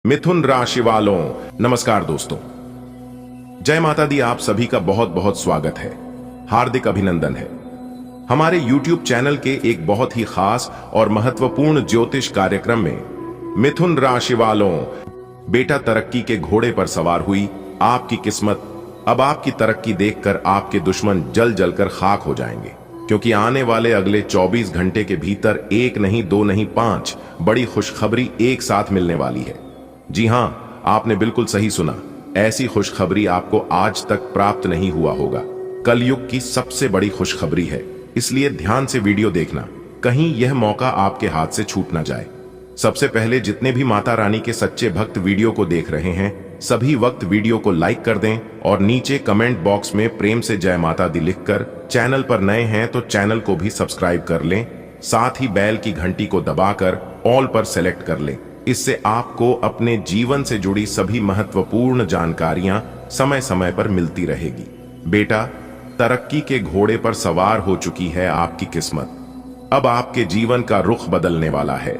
मिथुन राशि वालों, नमस्कार दोस्तों। जय माता दी। आप सभी का बहुत बहुत स्वागत है, हार्दिक अभिनंदन है। हमारे YouTube चैनल के एक बहुत ही खास और महत्वपूर्ण ज्योतिष कार्यक्रम में मिथुन राशि वालों, बेटा तरक्की के घोड़े पर सवार हुई आपकी किस्मत। अब आपकी तरक्की देखकर आपके दुश्मन जल जलकर खाक हो जाएंगे, क्योंकि आने वाले अगले 24 घंटे के भीतर एक नहीं, दो नहीं, 5 बड़ी खुशखबरी एक साथ मिलने वाली है। जी हां, आपने बिल्कुल सही सुना। ऐसी खुशखबरी आपको आज तक प्राप्त नहीं हुआ होगा। कलयुग की सबसे बड़ी खुशखबरी है, इसलिए ध्यान से वीडियो देखना, कहीं यह मौका आपके हाथ से छूट ना जाए। सबसे पहले जितने भी माता रानी के सच्चे भक्त वीडियो को देख रहे हैं, सभी वक्त वीडियो को लाइक कर दें और नीचे कमेंट बॉक्स में प्रेम से जय माता दी लिखकर, चैनल पर नए हैं तो चैनल को भी सब्सक्राइब कर लें। साथ ही बैल की घंटी को दबाकर ऑल पर सेलेक्ट कर लें। इससे आपको अपने जीवन से जुड़ी सभी महत्वपूर्ण जानकारियां समय समय पर मिलती रहेगी। बेटा, तरक्की के घोड़े पर सवार हो चुकी है आपकी किस्मत। अब आपके जीवन का रुख बदलने वाला है।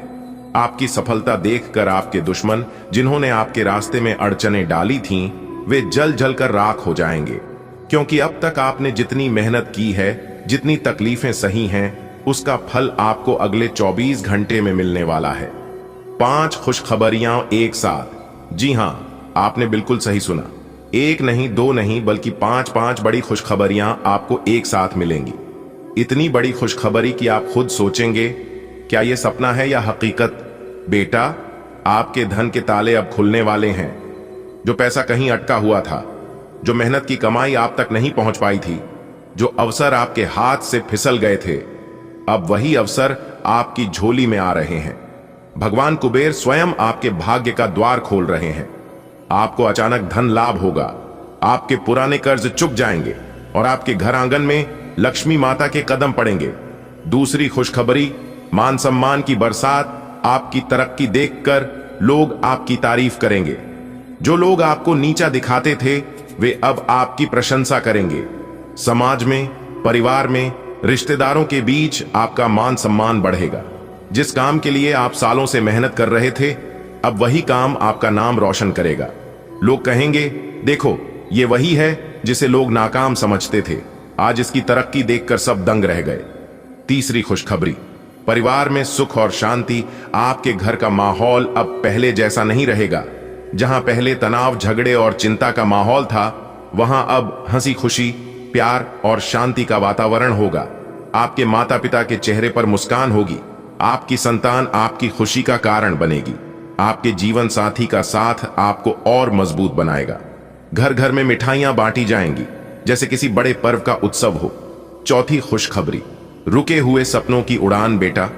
आपकी सफलता देखकर आपके दुश्मन, जिन्होंने आपके रास्ते में अड़चनें डाली थीं, वे जल जल कर राख हो जाएंगे। क्योंकि अब तक आपने जितनी मेहनत की है, जितनी तकलीफें सही हैं, उसका फल आपको अगले 24 घंटे में मिलने वाला है। 5 खुशखबरियां एक साथ। जी हां, आपने बिल्कुल सही सुना। एक नहीं, दो नहीं, बल्कि 5 बड़ी खुशखबरियां आपको एक साथ मिलेंगी। इतनी बड़ी खुशखबरी कि आप खुद सोचेंगे, क्या यह सपना है या हकीकत? बेटा, आपके धन के ताले अब खुलने वाले हैं। जो पैसा कहीं अटका हुआ था, जो मेहनत की कमाई आप तक नहीं पहुंच पाई थी, जो अवसर आपके हाथ से फिसल गए थे, अब वही अवसर आपकी झोली में आ रहे हैं। भगवान कुबेर स्वयं आपके भाग्य का द्वार खोल रहे हैं। आपको अचानक धन लाभ होगा, आपके पुराने कर्ज चुक जाएंगे और आपके घर आंगन में लक्ष्मी माता के कदम पड़ेंगे। दूसरी खुशखबरी, मान सम्मान की बरसात। आपकी तरक्की देखकर लोग आपकी तारीफ करेंगे। जो लोग आपको नीचा दिखाते थे, वे अब आपकी प्रशंसा करेंगे। समाज में, परिवार में, रिश्तेदारों के बीच आपका मान सम्मान बढ़ेगा। जिस काम के लिए आप सालों से मेहनत कर रहे थे, अब वही काम आपका नाम रोशन करेगा। लोग कहेंगे, देखो, ये वही है जिसे लोग नाकाम समझते थे। आज इसकी तरक्की देखकर सब दंग रह गए। तीसरी खुशखबरी, परिवार में सुख और शांति। आपके घर का माहौल अब पहले जैसा नहीं रहेगा। जहां पहले तनाव, झगड़े और चिंता का माहौल था, वहां अब हंसी खुशी, प्यार और शांति का वातावरण होगा। आपके माता पिता के चेहरे पर मुस्कान होगी। आपकी संतान आपकी खुशी का कारण बनेगी। आपके जीवन साथी का साथ आपको और मजबूत बनाएगा। घर घर में मिठाइयां बांटी जाएंगी, जैसे किसी बड़े पर्व का उत्सव हो। चौथी खुशखबरी, रुके हुए सपनों की उड़ान। बेटा,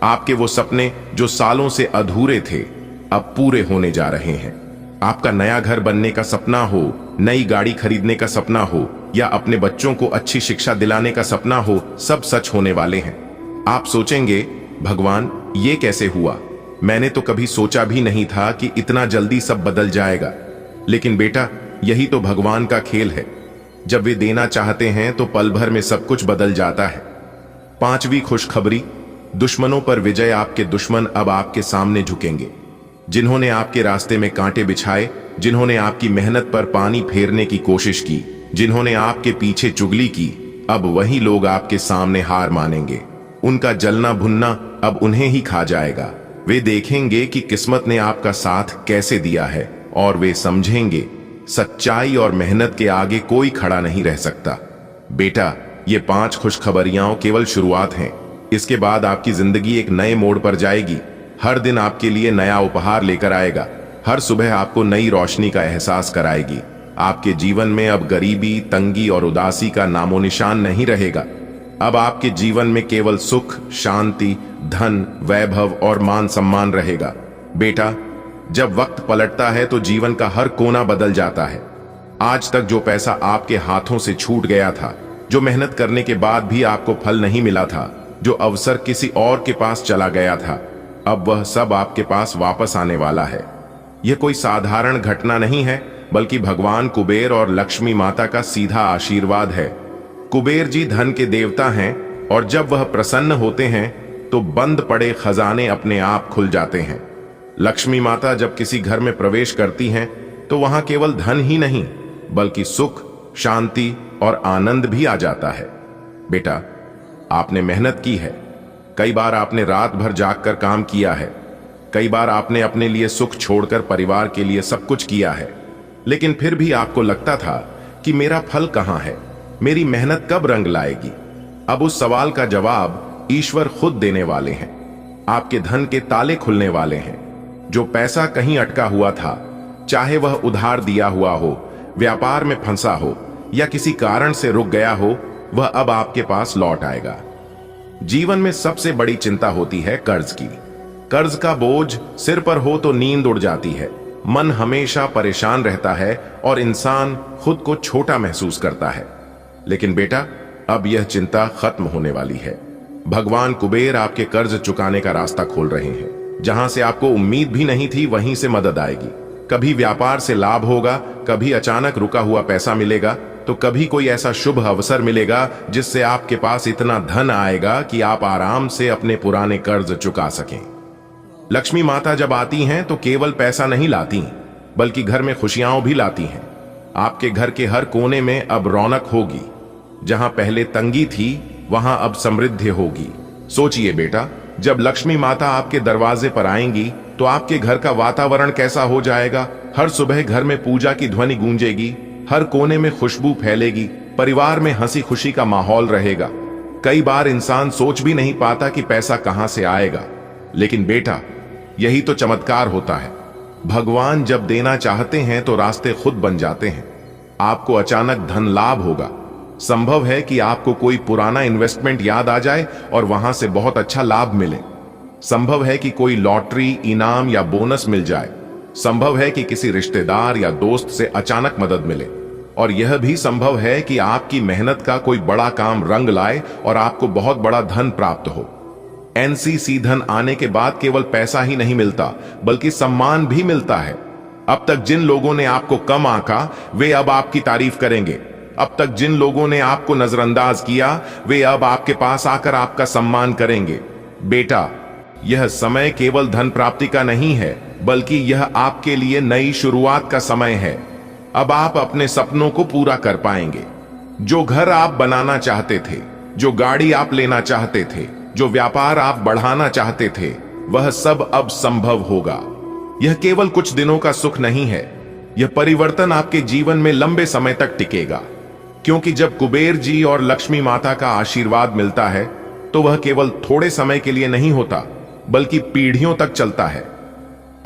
आपके वो सपने जो सालों से अधूरे थे, अब पूरे होने जा रहे हैं। आपका नया घर बनने का सपना हो, नई गाड़ी खरीदने का सपना हो, या अपने बच्चों को अच्छी शिक्षा दिलाने का सपना हो, सब सच होने वाले हैं। आप सोचेंगे, भगवान, ये कैसे हुआ? मैंने तो कभी सोचा भी नहीं था कि इतना जल्दी सब बदल जाएगा। लेकिन बेटा, यही तो भगवान का खेल है। जब वे देना चाहते हैं तो पल भर में सब कुछ बदल जाता है। 5वीं खुशखबरी, दुश्मनों पर विजय। आपके दुश्मन अब आपके सामने झुकेंगे। जिन्होंने आपके रास्ते में कांटे बिछाए, जिन्होंने आपकी मेहनत पर पानी फेरने की कोशिश की, जिन्होंने आपके पीछे चुगली की, अब वही लोग आपके सामने हार मानेंगे। उनका जलना भुनना अब उन्हें ही खा जाएगा। वे देखेंगे कि किस्मत ने आपका साथ कैसे दिया है, और वे समझेंगे, सच्चाई और मेहनत के आगे कोई खड़ा नहीं रह सकता। बेटा, ये 5 खुशखबरियां केवल शुरुआत हैं। इसके बाद आपकी जिंदगी एक नए मोड़ पर जाएगी। हर दिन आपके लिए नया उपहार लेकर आएगा। हर सुबह आपको नई रोशनी का एहसास कराएगी। आपके जीवन में अब गरीबी, तंगी और उदासी का नामो निशान नहीं रहेगा। अब आपके जीवन में केवल सुख, शांति, धन, वैभव और मान सम्मान रहेगा। बेटा, जब वक्त पलटता है तो जीवन का हर कोना बदल जाता है। आज तक जो पैसा आपके हाथों से छूट गया था, जो मेहनत करने के बाद भी आपको फल नहीं मिला था, जो अवसर किसी और के पास चला गया था, अब वह सब आपके पास वापस आने वाला है। यह कोई साधारण घटना नहीं है, बल्कि भगवान कुबेर और लक्ष्मी माता का सीधा आशीर्वाद है। कुबेर जी धन के देवता हैं, और जब वह प्रसन्न होते हैं तो बंद पड़े खजाने अपने आप खुल जाते हैं। लक्ष्मी माता जब किसी घर में प्रवेश करती हैं तो वहां केवल धन ही नहीं बल्कि सुख, शांति और आनंद भी आ जाता है। बेटा, आपने मेहनत की है, कई बार आपने रात भर जागकर काम किया है, कई बार आपने अपने लिए सुख छोड़कर परिवार के लिए सब कुछ किया है, लेकिन फिर भी आपको लगता था कि मेरा फल कहां है, मेरी मेहनत कब रंग लाएगी। अब उस सवाल का जवाब ईश्वर खुद देने वाले हैं। आपके धन के ताले खुलने वाले हैं। जो पैसा कहीं अटका हुआ था, चाहे वह उधार दिया हुआ हो, व्यापार में फंसा हो या किसी कारण से रुक गया हो, वह अब आपके पास लौट आएगा। जीवन में सबसे बड़ी चिंता होती है कर्ज की। कर्ज का बोझ सिर पर हो तो नींद उड़ जाती है, मन हमेशा परेशान रहता है और इंसान खुद को छोटा महसूस करता है। लेकिन बेटा, अब यह चिंता खत्म होने वाली है। भगवान कुबेर आपके कर्ज चुकाने का रास्ता खोल रहे हैं। जहां से आपको उम्मीद भी नहीं थी, वहीं से मदद आएगी। कभी व्यापार से लाभ होगा, कभी अचानक रुका हुआ पैसा मिलेगा, तो कभी कोई ऐसा शुभ अवसर मिलेगा जिससे आपके पास इतना धन आएगा कि आप आराम से अपने पुराने कर्ज चुका सकें। लक्ष्मी माता जब आती हैं तो केवल पैसा नहीं लाती, बल्कि घर में खुशियां भी लाती हैं। आपके घर के हर कोने में अब रौनक होगी। जहां पहले तंगी थी, वहां अब समृद्धि होगी। सोचिए बेटा, जब लक्ष्मी माता आपके दरवाजे पर आएंगी तो आपके घर का वातावरण कैसा हो जाएगा। हर सुबह घर में पूजा की ध्वनि गूंजेगी, हर कोने में खुशबू फैलेगी, परिवार में हंसी खुशी का माहौल रहेगा। कई बार इंसान सोच भी नहीं पाता कि पैसा कहां से आएगा, लेकिन बेटा, यही तो चमत्कार होता है। भगवान जब देना चाहते हैं तो रास्ते खुद बन जाते हैं। आपको अचानक धन लाभ होगा। संभव है कि आपको कोई पुराना इन्वेस्टमेंट याद आ जाए और वहां से बहुत अच्छा लाभ मिले। संभव है कि कोई लॉटरी, इनाम या बोनस मिल जाए। संभव है कि किसी रिश्तेदार या दोस्त से अचानक मदद मिले। और यह भी संभव है कि आपकी मेहनत का कोई बड़ा काम रंग लाए और आपको बहुत बड़ा धन प्राप्त हो। एनसीसी धन आने के बाद केवल पैसा ही नहीं मिलता, बल्कि सम्मान भी मिलता है। अब तक जिन लोगों ने आपको कम आंका, वे अब आपकी तारीफ करेंगे। अब तक जिन लोगों ने आपको नजरअंदाज किया, वे अब आपके पास आकर आपका सम्मान करेंगे। बेटा, यह समय केवल धन प्राप्ति का नहीं है, बल्कि यह आपके लिए नई शुरुआत का समय है। अब आप अपने सपनों को पूरा कर पाएंगे। जो घर आप बनाना चाहते थे, जो गाड़ी आप लेना चाहते थे, जो व्यापार आप बढ़ाना चाहते थे, वह सब अब संभव होगा। यह केवल कुछ दिनों का सुख नहीं है, यह परिवर्तन आपके जीवन में लंबे समय तक टिकेगा। क्योंकि जब कुबेर जी और लक्ष्मी माता का आशीर्वाद मिलता है तो वह केवल थोड़े समय के लिए नहीं होता, बल्कि पीढ़ियों तक चलता है।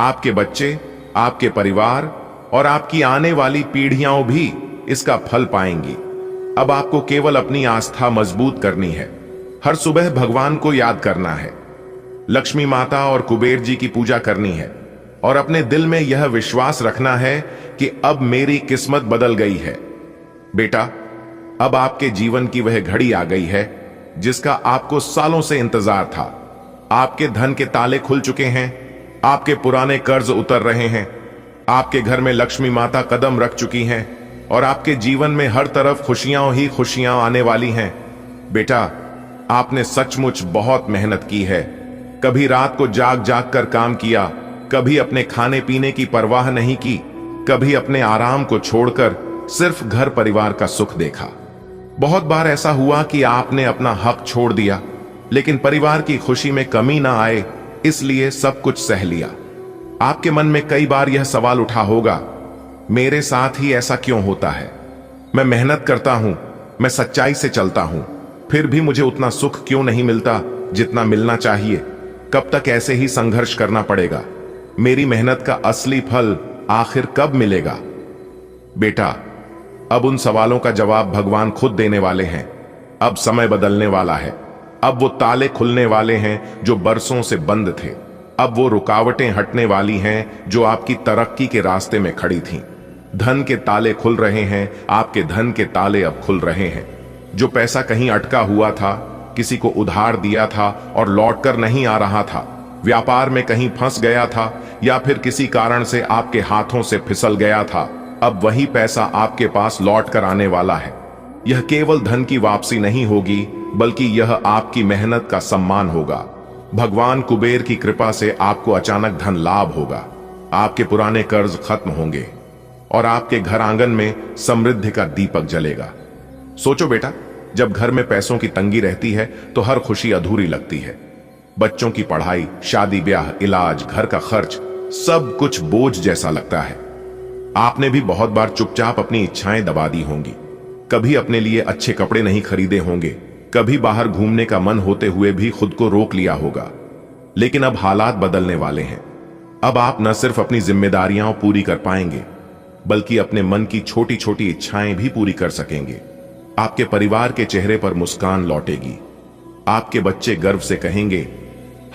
आपके बच्चे, आपके परिवार और आपकी आने वाली पीढ़ियां भी इसका फल पाएंगी। अब आपको केवल अपनी आस्था मजबूत करनी है। हर सुबह भगवान को याद करना है, लक्ष्मी माता और कुबेर जी की पूजा करनी है और अपने दिल में यह विश्वास रखना है कि अब मेरी किस्मत बदल गई है। बेटा, अब आपके जीवन की वह घड़ी आ गई है जिसका आपको सालों से इंतजार था। आपके धन के ताले खुल चुके हैं, आपके पुराने कर्ज उतर रहे हैं, आपके घर में लक्ष्मी माता कदम रख चुकी हैं और आपके जीवन में हर तरफ खुशियां ही खुशियां आने वाली हैं। बेटा, आपने सचमुच बहुत मेहनत की है। कभी रात को जाग जाग कर काम किया, कभी अपने खाने पीने की परवाह नहीं की, कभी अपने आराम को छोड़कर सिर्फ घर परिवार का सुख देखा। बहुत बार ऐसा हुआ कि आपने अपना हक छोड़ दिया, लेकिन परिवार की खुशी में कमी ना आए इसलिए सब कुछ सह लिया। आपके मन में कई बार यह सवाल उठा होगा, मेरे साथ ही ऐसा क्यों होता है? मैं मेहनत करता हूं, मैं सच्चाई से चलता हूं, फिर भी मुझे उतना सुख क्यों नहीं मिलता जितना मिलना चाहिए? कब तक ऐसे ही संघर्ष करना पड़ेगा? मेरी मेहनत का असली फल आखिर कब मिलेगा? बेटा, अब उन सवालों का जवाब भगवान खुद देने वाले हैं। अब समय बदलने वाला है। अब वो ताले खुलने वाले हैं जो बरसों से बंद थे। अब वो रुकावटें हटने वाली हैं जो आपकी तरक्की के रास्ते में खड़ी थीं। धन के ताले खुल रहे हैं, आपके धन के ताले अब खुल रहे हैं। जो पैसा कहीं अटका हुआ था, किसी को उधार दिया था और लौट कर नहीं आ रहा था, व्यापार में कहीं फंस गया था या फिर किसी कारण से आपके हाथों से फिसल गया था, अब वही पैसा आपके पास लौट कर आने वाला है। यह केवल धन की वापसी नहीं होगी, बल्कि यह आपकी मेहनत का सम्मान होगा। भगवान कुबेर की कृपा से आपको अचानक धन लाभ होगा, आपके पुराने कर्ज खत्म होंगे और आपके घर आंगन में समृद्धि का दीपक जलेगा। सोचो बेटा, जब घर में पैसों की तंगी रहती है तो हर खुशी अधूरी लगती है। बच्चों की पढ़ाई, शादी ब्याह, इलाज, घर का खर्च, सब कुछ बोझ जैसा लगता है। आपने भी बहुत बार चुपचाप अपनी इच्छाएं दबा दी होंगी। कभी अपने लिए अच्छे कपड़े नहीं खरीदे होंगे, कभी बाहर घूमने का मन होते हुए भी खुद को रोक लिया होगा। लेकिन अब हालात बदलने वाले हैं। अब आप न सिर्फ अपनी जिम्मेदारियां पूरी कर पाएंगे, बल्कि अपने मन की छोटी छोटी इच्छाएं भी पूरी कर सकेंगे। आपके परिवार के चेहरे पर मुस्कान लौटेगी। आपके बच्चे गर्व से कहेंगे,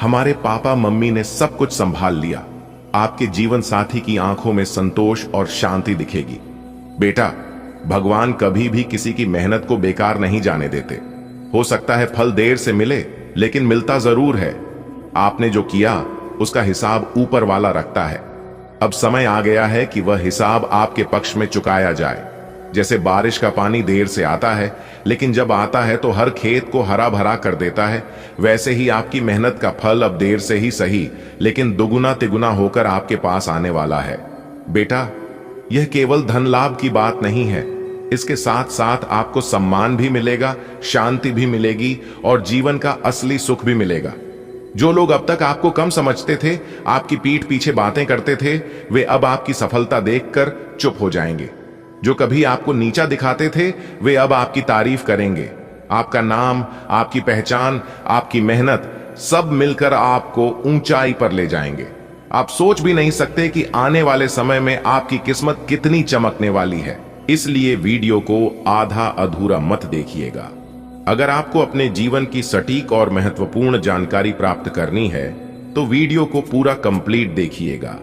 हमारे पापा मम्मी ने सब कुछ संभाल लिया। आपके जीवन साथी की आंखों में संतोष और शांति दिखेगी। बेटा, भगवान कभी भी किसी की मेहनत को बेकार नहीं जाने देते। हो सकता है फल देर से मिले, लेकिन मिलता जरूर है। आपने जो किया उसका हिसाब ऊपर वाला रखता है। अब समय आ गया है कि वह हिसाब आपके पक्ष में चुकाया जाए। जैसे बारिश का पानी देर से आता है, लेकिन जब आता है तो हर खेत को हरा भरा कर देता है, वैसे ही आपकी मेहनत का फल अब देर से ही सही, लेकिन दुगुना तिगुना होकर आपके पास आने वाला है। बेटा, यह केवल धन लाभ की बात नहीं है। इसके साथ साथ आपको सम्मान भी मिलेगा, शांति भी मिलेगी और जीवन का असली सुख भी मिलेगा। जो लोग अब तक आपको कम समझते थे, आपकी पीठ पीछे बातें करते थे, वे अब आपकी सफलता देखकर चुप हो जाएंगे। जो कभी आपको नीचा दिखाते थे, वे अब आपकी तारीफ करेंगे। आपका नाम, आपकी पहचान, आपकी मेहनत सब मिलकर आपको ऊंचाई पर ले जाएंगे। आप सोच भी नहीं सकते कि आने वाले समय में आपकी किस्मत कितनी चमकने वाली है। इसलिए वीडियो को आधा अधूरा मत देखिएगा। अगर आपको अपने जीवन की सटीक और महत्वपूर्ण जानकारी प्राप्त करनी है तो वीडियो को पूरा कंप्लीट देखिएगा।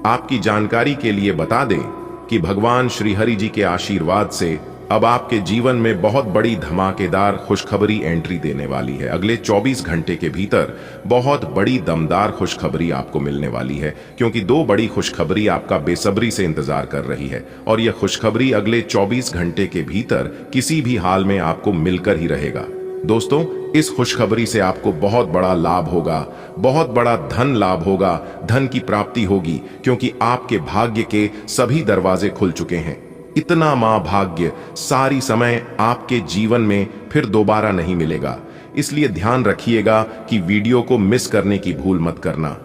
आपकी जानकारी के लिए बता दें कि भगवान श्री हरि जी के आशीर्वाद से अब आपके जीवन में बहुत बड़ी धमाकेदार खुशखबरी एंट्री देने वाली है। अगले 24 घंटे के भीतर बहुत बड़ी दमदार खुशखबरी आपको मिलने वाली है, क्योंकि 2 बड़ी खुशखबरी आपका बेसब्री से इंतजार कर रही है और यह खुशखबरी अगले 24 घंटे के भीतर किसी भी हाल में आपको मिलकर ही रहेगा। दोस्तों, इस खुशखबरी से आपको बहुत बड़ा लाभ होगा, बहुत बड़ा धन लाभ होगा, धन की प्राप्ति होगी, क्योंकि आपके भाग्य के सभी दरवाजे खुल चुके हैं। इतना महाभाग्य सारी समय आपके जीवन में फिर दोबारा नहीं मिलेगा। इसलिए ध्यान रखिएगा कि वीडियो को मिस करने की भूल मत करना।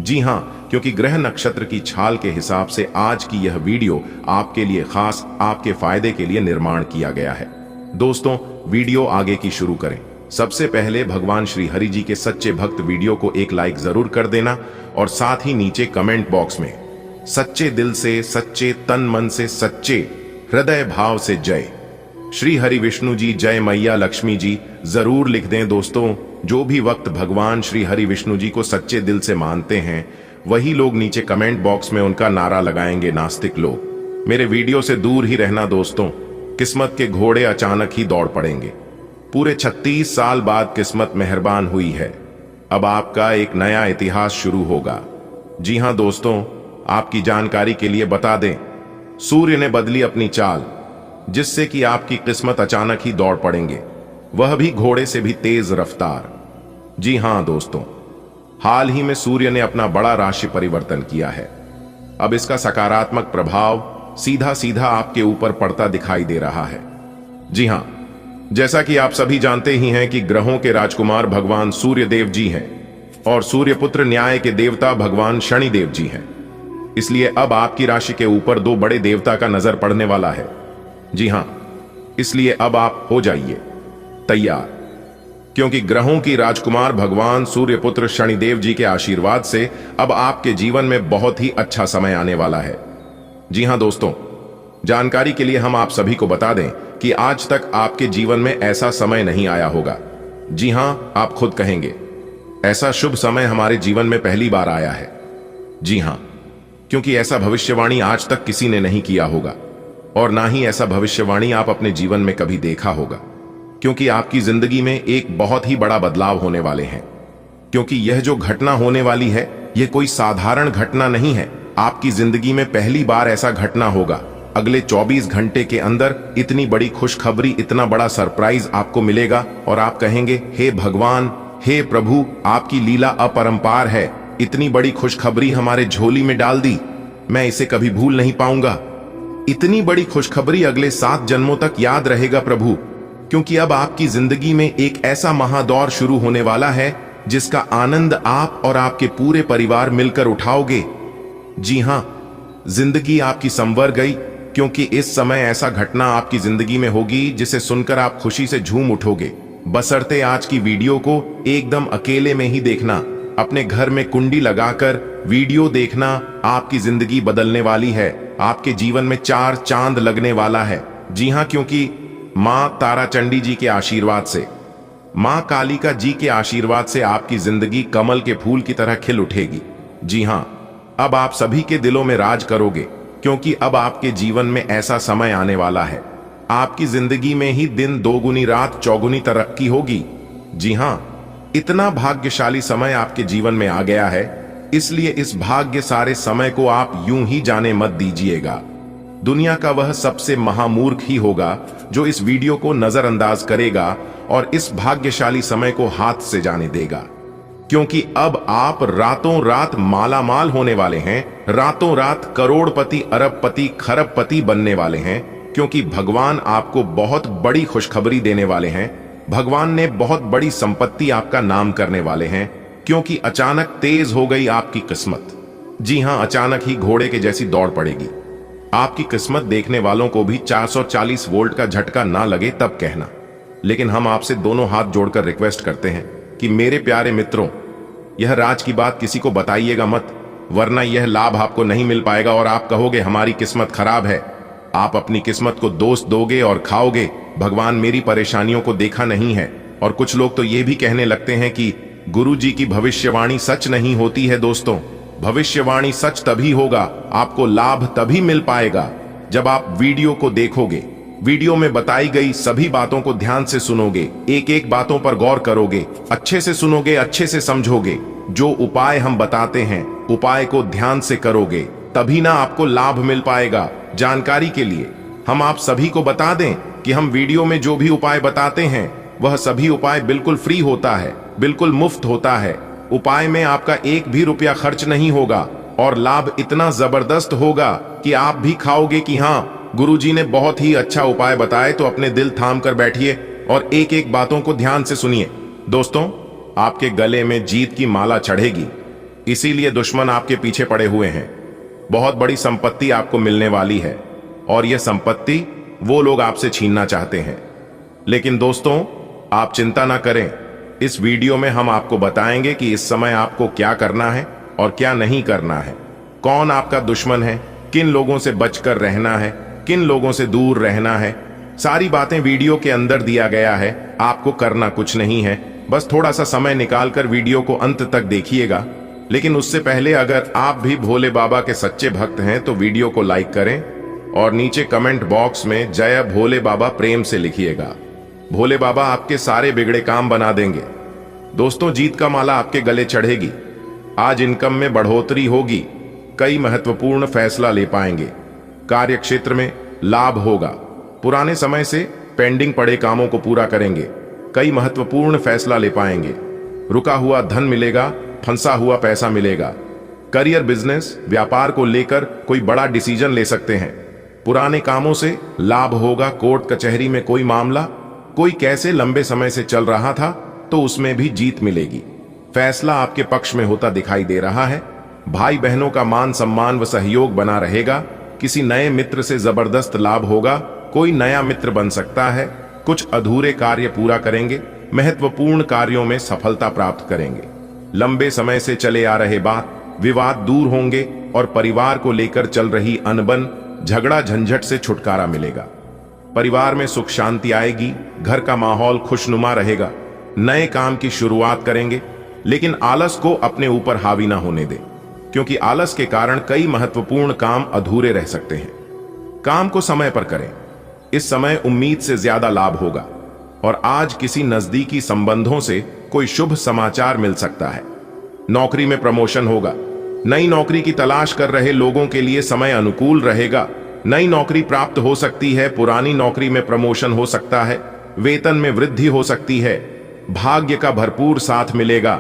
जी हां, क्योंकि ग्रह नक्षत्र की छाल के हिसाब से आज की यह वीडियो आपके लिए खास, आपके फायदे के लिए निर्माण किया गया है। दोस्तों, वीडियो आगे की शुरू करें। सबसे पहले भगवान श्री हरि जी के सच्चे भक्त वीडियो को एक लाइक जरूर कर देना और साथ ही नीचे कमेंट बॉक्स में सच्चे दिल से, सच्चे तन मन से, सच्चे हृदय भाव से जय श्री हरि विष्णु जी, जय मैया लक्ष्मी जी जरूर लिख दें। दोस्तों, जो भी वक्त भगवान श्री हरि विष्णु जी को सच्चे दिल से मानते हैं, वही लोग नीचे कमेंट बॉक्स में उनका नारा लगाएंगे। नास्तिक लोग मेरे वीडियो से दूर ही रहना दोस्तों, किस्मत के घोड़े अचानक ही दौड़ पड़ेंगे। पूरे 36 साल बाद किस्मत मेहरबान हुई है। अब आपका एक नया इतिहास शुरू होगा। जी हां दोस्तों, आपकी जानकारी के लिए बता दें, सूर्य ने बदली अपनी चाल, जिससे कि आपकी किस्मत अचानक ही दौड़ पड़ेंगे, वह भी घोड़े से भी तेज रफ्तार। जी हां दोस्तों, हाल ही में सूर्य ने अपना बड़ा राशि परिवर्तन किया है। अब इसका सकारात्मक प्रभाव सीधा सीधा आपके ऊपर पड़ता दिखाई दे रहा है। जी हां, जैसा कि आप सभी जानते ही हैं कि ग्रहों के राजकुमार भगवान सूर्य देव जी हैं और सूर्य पुत्र न्याय के देवता भगवान शनि देव जी हैं। इसलिए अब आपकी राशि के ऊपर 2 बड़े देवता का नजर पड़ने वाला है। जी हां, इसलिए अब आप हो जाइए तैयार, क्योंकि ग्रहों की राजकुमार भगवान सूर्य पुत्र शनिदेव जी के आशीर्वाद से अब आपके जीवन में बहुत ही अच्छा समय आने वाला है। जी हां दोस्तों, जानकारी के लिए हम आप सभी को बता दें कि आज तक आपके जीवन में ऐसा समय नहीं आया होगा। जी हां, आप खुद कहेंगे, ऐसा शुभ समय हमारे जीवन में पहली बार आया है। जी हां, क्योंकि ऐसा भविष्यवाणी आज तक किसी ने नहीं किया होगा और ना ही ऐसा भविष्यवाणी आप अपने जीवन में कभी देखा होगा, क्योंकि आपकी जिंदगी में एक बहुत ही बड़ा बदलाव होने वाले हैं। क्योंकि यह जो घटना होने वाली है, यह कोई साधारण घटना नहीं है। आपकी जिंदगी में पहली बार ऐसा घटना होगा। अगले 24 घंटे के अंदर इतनी बड़ी खुशखबरी, इतना बड़ा सरप्राइज आपको मिलेगा और आप कहेंगे, हे भगवान, हे प्रभु, आपकी लीला अपरंपार है। इतनी बड़ी खुशखबरी हमारे झोली में डाल दी, मैं इसे कभी भूल नहीं पाऊंगा। इतनी बड़ी खुशखबरी अगले 7 जन्मों तक याद रहेगा प्रभु, क्योंकि अब आपकी जिंदगी में एक ऐसा महादौर शुरू होने वाला है जिसका आनंद आप और आपके पूरे परिवार मिलकर उठाओगे। जी हां, जिंदगी आपकी संवर गई, क्योंकि इस समय ऐसा घटना आपकी जिंदगी में होगी जिसे सुनकर आप खुशी से झूम उठोगे। बशर्ते आज की वीडियो को एकदम अकेले में ही देखना, अपने घर में कुंडी लगाकर वीडियो देखना। आपकी जिंदगी बदलने वाली है, आपके जीवन में 4 चांद लगने वाला है। जी हां, क्योंकि मां ताराचंडी जी के आशीर्वाद से, मां कालिका जी के आशीर्वाद से आपकी जिंदगी कमल के फूल की तरह खिल उठेगी। जी हां, अब आप सभी के दिलों में राज करोगे, क्योंकि अब आपके जीवन में ऐसा समय आने वाला है, आपकी जिंदगी में ही दिन दोगुनी रात चौगुनी तरक्की होगी। जी हां, इतना भाग्यशाली समय आपके जीवन में आ गया है, इसलिए इस भाग्य सारे समय को आप यूं ही जाने मत दीजिएगा। दुनिया का वह सबसे महामूर्ख ही होगा जो इस वीडियो को नजरअंदाज करेगा और इस भाग्यशाली समय को हाथ से जाने देगा, क्योंकि अब आप रातों रात मालामाल होने वाले हैं, रातों रात करोड़पति, अरबपति, खरबपति बनने वाले हैं, क्योंकि भगवान आपको बहुत बड़ी खुशखबरी देने वाले हैं। भगवान ने बहुत बड़ी संपत्ति आपका नाम करने वाले हैं, क्योंकि अचानक तेज हो गई आपकी किस्मत। जी हां, अचानक ही घोड़े के जैसी दौड़ पड़ेगी। आपकी किस्मत देखने वालों को भी 440 वोल्ट का झटका ना लगे तब कहना, लेकिन हम आपसे दोनों हाथ जोड़कर रिक्वेस्ट करते हैं कि मेरे प्यारे मित्रों, यह राज की बात किसी को बताइएगा मत, वरना यह लाभ आपको नहीं मिल पाएगा और आप कहोगे हमारी किस्मत खराब है। आप अपनी किस्मत को दोष दोगे और खाओगे, भगवान मेरी परेशानियों को देखा नहीं है। और कुछ लोग तो ये भी कहने लगते हैं कि गुरु जी की भविष्यवाणी सच नहीं होती है। दोस्तों, भविष्यवाणी सच तभी होगा, आपको लाभ तभी मिल पाएगा जब आप वीडियो को देखोगे, वीडियो में बताई गई सभी बातों को ध्यान से सुनोगे, एक एक बातों पर गौर करोगे, अच्छे से सुनोगे, अच्छे से समझोगे। जो उपाय हम बताते हैं, उपाय को ध्यान से करोगे, तभी ना आपको लाभ मिल पाएगा। जानकारी के लिए हम आप सभी को बता दें कि हम वीडियो में जो भी उपाय बताते हैं वह सभी उपाय बिल्कुल फ्री होता है, बिल्कुल मुफ्त होता है। उपाय में आपका 1 भी रुपया खर्च नहीं होगा और लाभ इतना जबरदस्त होगा कि आप भी खाओगे कि हाँ, गुरुजी ने बहुत ही अच्छा उपाय बताए। तो अपने दिल थाम कर बैठिए और एक एक बातों को ध्यान से सुनिए। दोस्तों, आपके गले में जीत की माला चढ़ेगी, इसीलिए दुश्मन आपके पीछे पड़े हुए हैं। बहुत बड़ी संपत्ति आपको मिलने वाली है और यह संपत्ति वो लोग आपसे छीनना चाहते हैं। लेकिन दोस्तों, आप चिंता ना करें, इस वीडियो में हम आपको बताएंगे कि इस समय आपको क्या करना है और क्या नहीं करना है, कौन आपका दुश्मन है, किन लोगों से बचकर रहना है, किन लोगों से दूर रहना है। सारी बातें वीडियो के अंदर दिया गया है, आपको करना कुछ नहीं है, बस थोड़ा सा समय निकालकर वीडियो को अंत तक देखिएगा। लेकिन उससे पहले अगर आप भी भोले बाबा के सच्चे भक्त हैं तो वीडियो को लाइक करें और नीचे कमेंट बॉक्स में जय भोले बाबा प्रेम से लिखिएगा। भोले बाबा आपके सारे बिगड़े काम बना देंगे। दोस्तों, जीत का माला आपके गले चढ़ेगी, आज इनकम में बढ़ोतरी होगी, कई महत्वपूर्ण फैसला ले पाएंगे, कार्य क्षेत्र में लाभ होगा, पुराने समय से पेंडिंग पड़े कामों को पूरा करेंगे, कई महत्वपूर्ण फैसला ले पाएंगे, रुका हुआ धन मिलेगा, फंसा हुआ पैसा मिलेगा, करियर, बिजनेस, व्यापार को लेकर कोई बड़ा डिसीजन ले सकते हैं, पुराने कामों से लाभ होगा, कोर्ट कचहरी में कोई मामला, कोई कैसे लंबे समय से चल रहा था तो उसमें भी जीत मिलेगी, फैसला आपके पक्ष में होता दिखाई दे रहा है, भाई बहनों का मान सम्मान व सहयोग बना रहेगा, किसी नए मित्र से जबरदस्त लाभ होगा, कोई नया मित्र बन सकता है, कुछ अधूरे कार्य पूरा करेंगे, महत्वपूर्ण कार्यों में सफलता प्राप्त करेंगे, लंबे समय से चले आ रहे बात विवाद दूर होंगे और परिवार को लेकर चल रही अनबन झगड़ा झंझट से छुटकारा मिलेगा, परिवार में सुख शांति आएगी, घर का माहौल खुशनुमा रहेगा, नए काम की शुरुआत करेंगे, लेकिन आलस को अपने ऊपर हावी ना होने दें, क्योंकि आलस के कारण कई महत्वपूर्ण काम अधूरे रह सकते हैं। काम को समय पर करें, इस समय उम्मीद से ज्यादा लाभ होगा और आज किसी नजदीकी संबंधों से कोई शुभ समाचार मिल सकता है, नौकरी में प्रमोशन होगा, नई नौकरी की तलाश कर रहे लोगों के लिए समय अनुकूल रहेगा, नई नौकरी प्राप्त हो सकती है, पुरानी नौकरी में प्रमोशन हो सकता है, वेतन में वृद्धि हो सकती है, भाग्य का भरपूर साथ मिलेगा।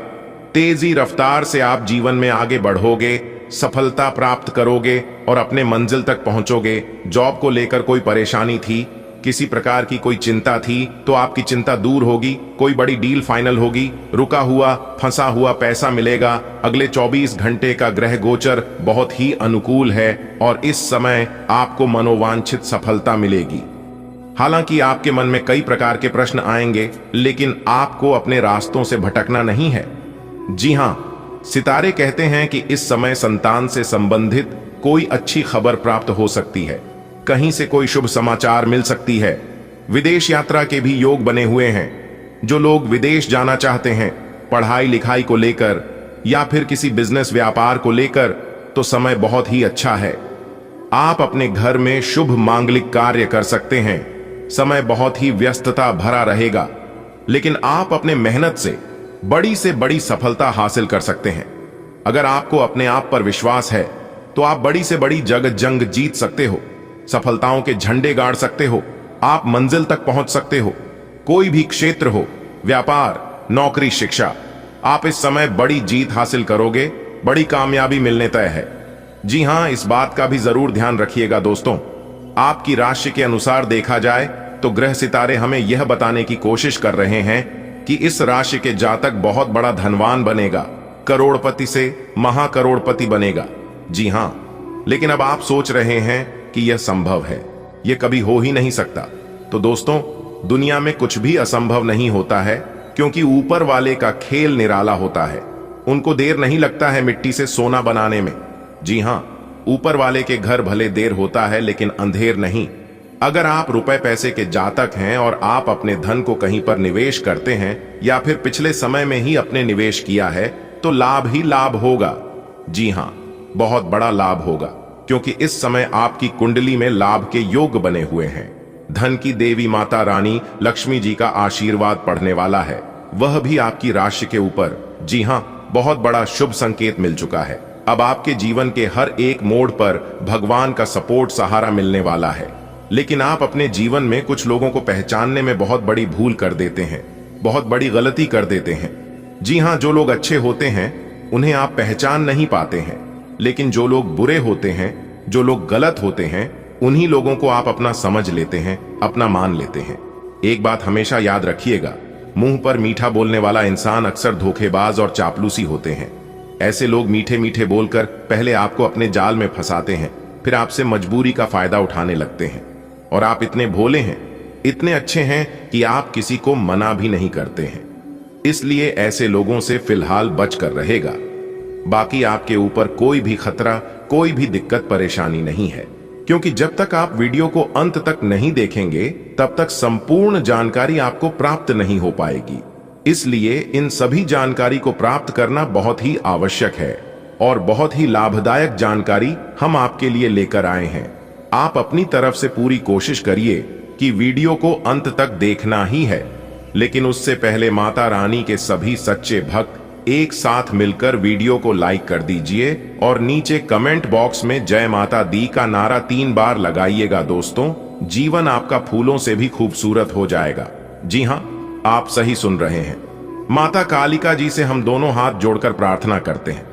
तेजी रफ्तार से आप जीवन में आगे बढ़ोगे, सफलता प्राप्त करोगे और अपने मंजिल तक पहुंचोगे। जॉब को लेकर कोई परेशानी थी, किसी प्रकार की कोई चिंता थी, तो आपकी चिंता दूर होगी। कोई बड़ी डील फाइनल होगी, रुका हुआ फंसा हुआ पैसा मिलेगा। अगले 24 घंटे का ग्रह गोचर बहुत ही अनुकूल है और इस समय आपको मनोवांछित सफलता मिलेगी। हालांकि आपके मन में कई प्रकार के प्रश्न आएंगे, लेकिन आपको अपने रास्तों से भटकना नहीं है। जी हां, सितारे कहते हैं कि इस समय संतान से संबंधित कोई अच्छी खबर प्राप्त हो सकती है, कहीं से कोई शुभ समाचार मिल सकती है। विदेश यात्रा के भी योग बने हुए हैं। जो लोग विदेश जाना चाहते हैं पढ़ाई लिखाई को लेकर या फिर किसी बिजनेस व्यापार को लेकर, तो समय बहुत ही अच्छा है। आप अपने घर में शुभ मांगलिक कार्य कर सकते हैं। समय बहुत ही व्यस्तता भरा रहेगा, लेकिन आप अपने मेहनत से बड़ी सफलता हासिल कर सकते हैं। अगर आपको अपने आप पर विश्वास है तो आप बड़ी से बड़ी जंग जीत सकते हो, सफलताओं के झंडे गाड़ सकते हो, आप मंजिल तक पहुंच सकते हो। कोई भी क्षेत्र हो, व्यापार, नौकरी, शिक्षा, आप इस समय बड़ी जीत हासिल करोगे, बड़ी कामयाबी मिलने तय है। जी हां, इस बात का भी जरूर ध्यान रखिएगा दोस्तों। आपकी राशि के अनुसार देखा जाए तो ग्रह सितारे हमें यह बताने की कोशिश कर रहे हैं कि इस राशि के जातक बहुत बड़ा धनवान बनेगा, करोड़पति से महाकरोड़पति बनेगा। जी हां, लेकिन अब आप सोच रहे हैं कि यह संभव है, यह कभी हो ही नहीं सकता। तो दोस्तों, दुनिया में कुछ भी असंभव नहीं होता है, क्योंकि ऊपर वाले का खेल निराला होता है। उनको देर नहीं लगता है मिट्टी से सोना बनाने में। जी हां, ऊपर वाले के घर भले देर होता है, लेकिन अंधेर नहीं। अगर आप रुपए पैसे के जातक हैं और आप अपने धन को कहीं पर निवेश करते हैं या फिर पिछले समय में ही अपने निवेश किया है, तो लाभ ही लाभ होगा। जी हां, बहुत बड़ा लाभ होगा, क्योंकि इस समय आपकी कुंडली में लाभ के योग बने हुए हैं। धन की देवी माता रानी लक्ष्मी जी का आशीर्वाद पड़ने वाला है, वह भी आपकी राशि के ऊपर। जी हां, बहुत बड़ा शुभ संकेत मिल चुका है। अब आपके जीवन के हर एक मोड़ पर भगवान का सपोर्ट सहारा मिलने वाला है। लेकिन आप अपने जीवन में कुछ लोगों को पहचानने में बहुत बड़ी भूल कर देते हैं, बहुत बड़ी गलती कर देते हैं। जी हां, जो लोग अच्छे होते हैं उन्हें आप पहचान नहीं पाते हैं, लेकिन जो लोग बुरे होते हैं, जो लोग गलत होते हैं, उन्हीं लोगों को आप अपना समझ लेते हैं, अपना मान लेते हैं। एक बात हमेशा याद रखिएगा, मुंह पर मीठा बोलने वाला इंसान अक्सर धोखेबाज और चापलूसी होते हैं। ऐसे लोग मीठे मीठे बोलकर पहले आपको अपने जाल में फंसाते हैं, फिर आपसे मजबूरी का फायदा उठाने लगते हैं। और आप इतने भोले हैं, इतने अच्छे हैं कि आप किसी को मना भी नहीं करते हैं। इसलिए ऐसे लोगों से फिलहाल बच कर रहेगा। बाकी आपके ऊपर कोई भी खतरा, कोई भी दिक्कत परेशानी नहीं है, क्योंकि जब तक आप वीडियो को अंत तक नहीं देखेंगे तब तक संपूर्ण जानकारी आपको प्राप्त नहीं हो पाएगी। इसलिए इन सभी जानकारी को प्राप्त करना बहुत ही आवश्यक है और बहुत ही लाभदायक जानकारी हम आपके लिए लेकर आए हैं। आप अपनी तरफ से पूरी कोशिश करिए कि वीडियो को अंत तक देखना ही है, लेकिन उससे पहले माता रानी के सभी सच्चे भक्त एक साथ मिलकर वीडियो को लाइक कर दीजिए और नीचे कमेंट बॉक्स में जय माता दी का नारा 3 बार लगाइएगा। दोस्तों, जीवन आपका फूलों से भी खूबसूरत हो जाएगा। जी हां, आप सही सुन रहे हैं। माता कालिका जी से हम दोनों हाथ जोड़कर प्रार्थना करते हैं,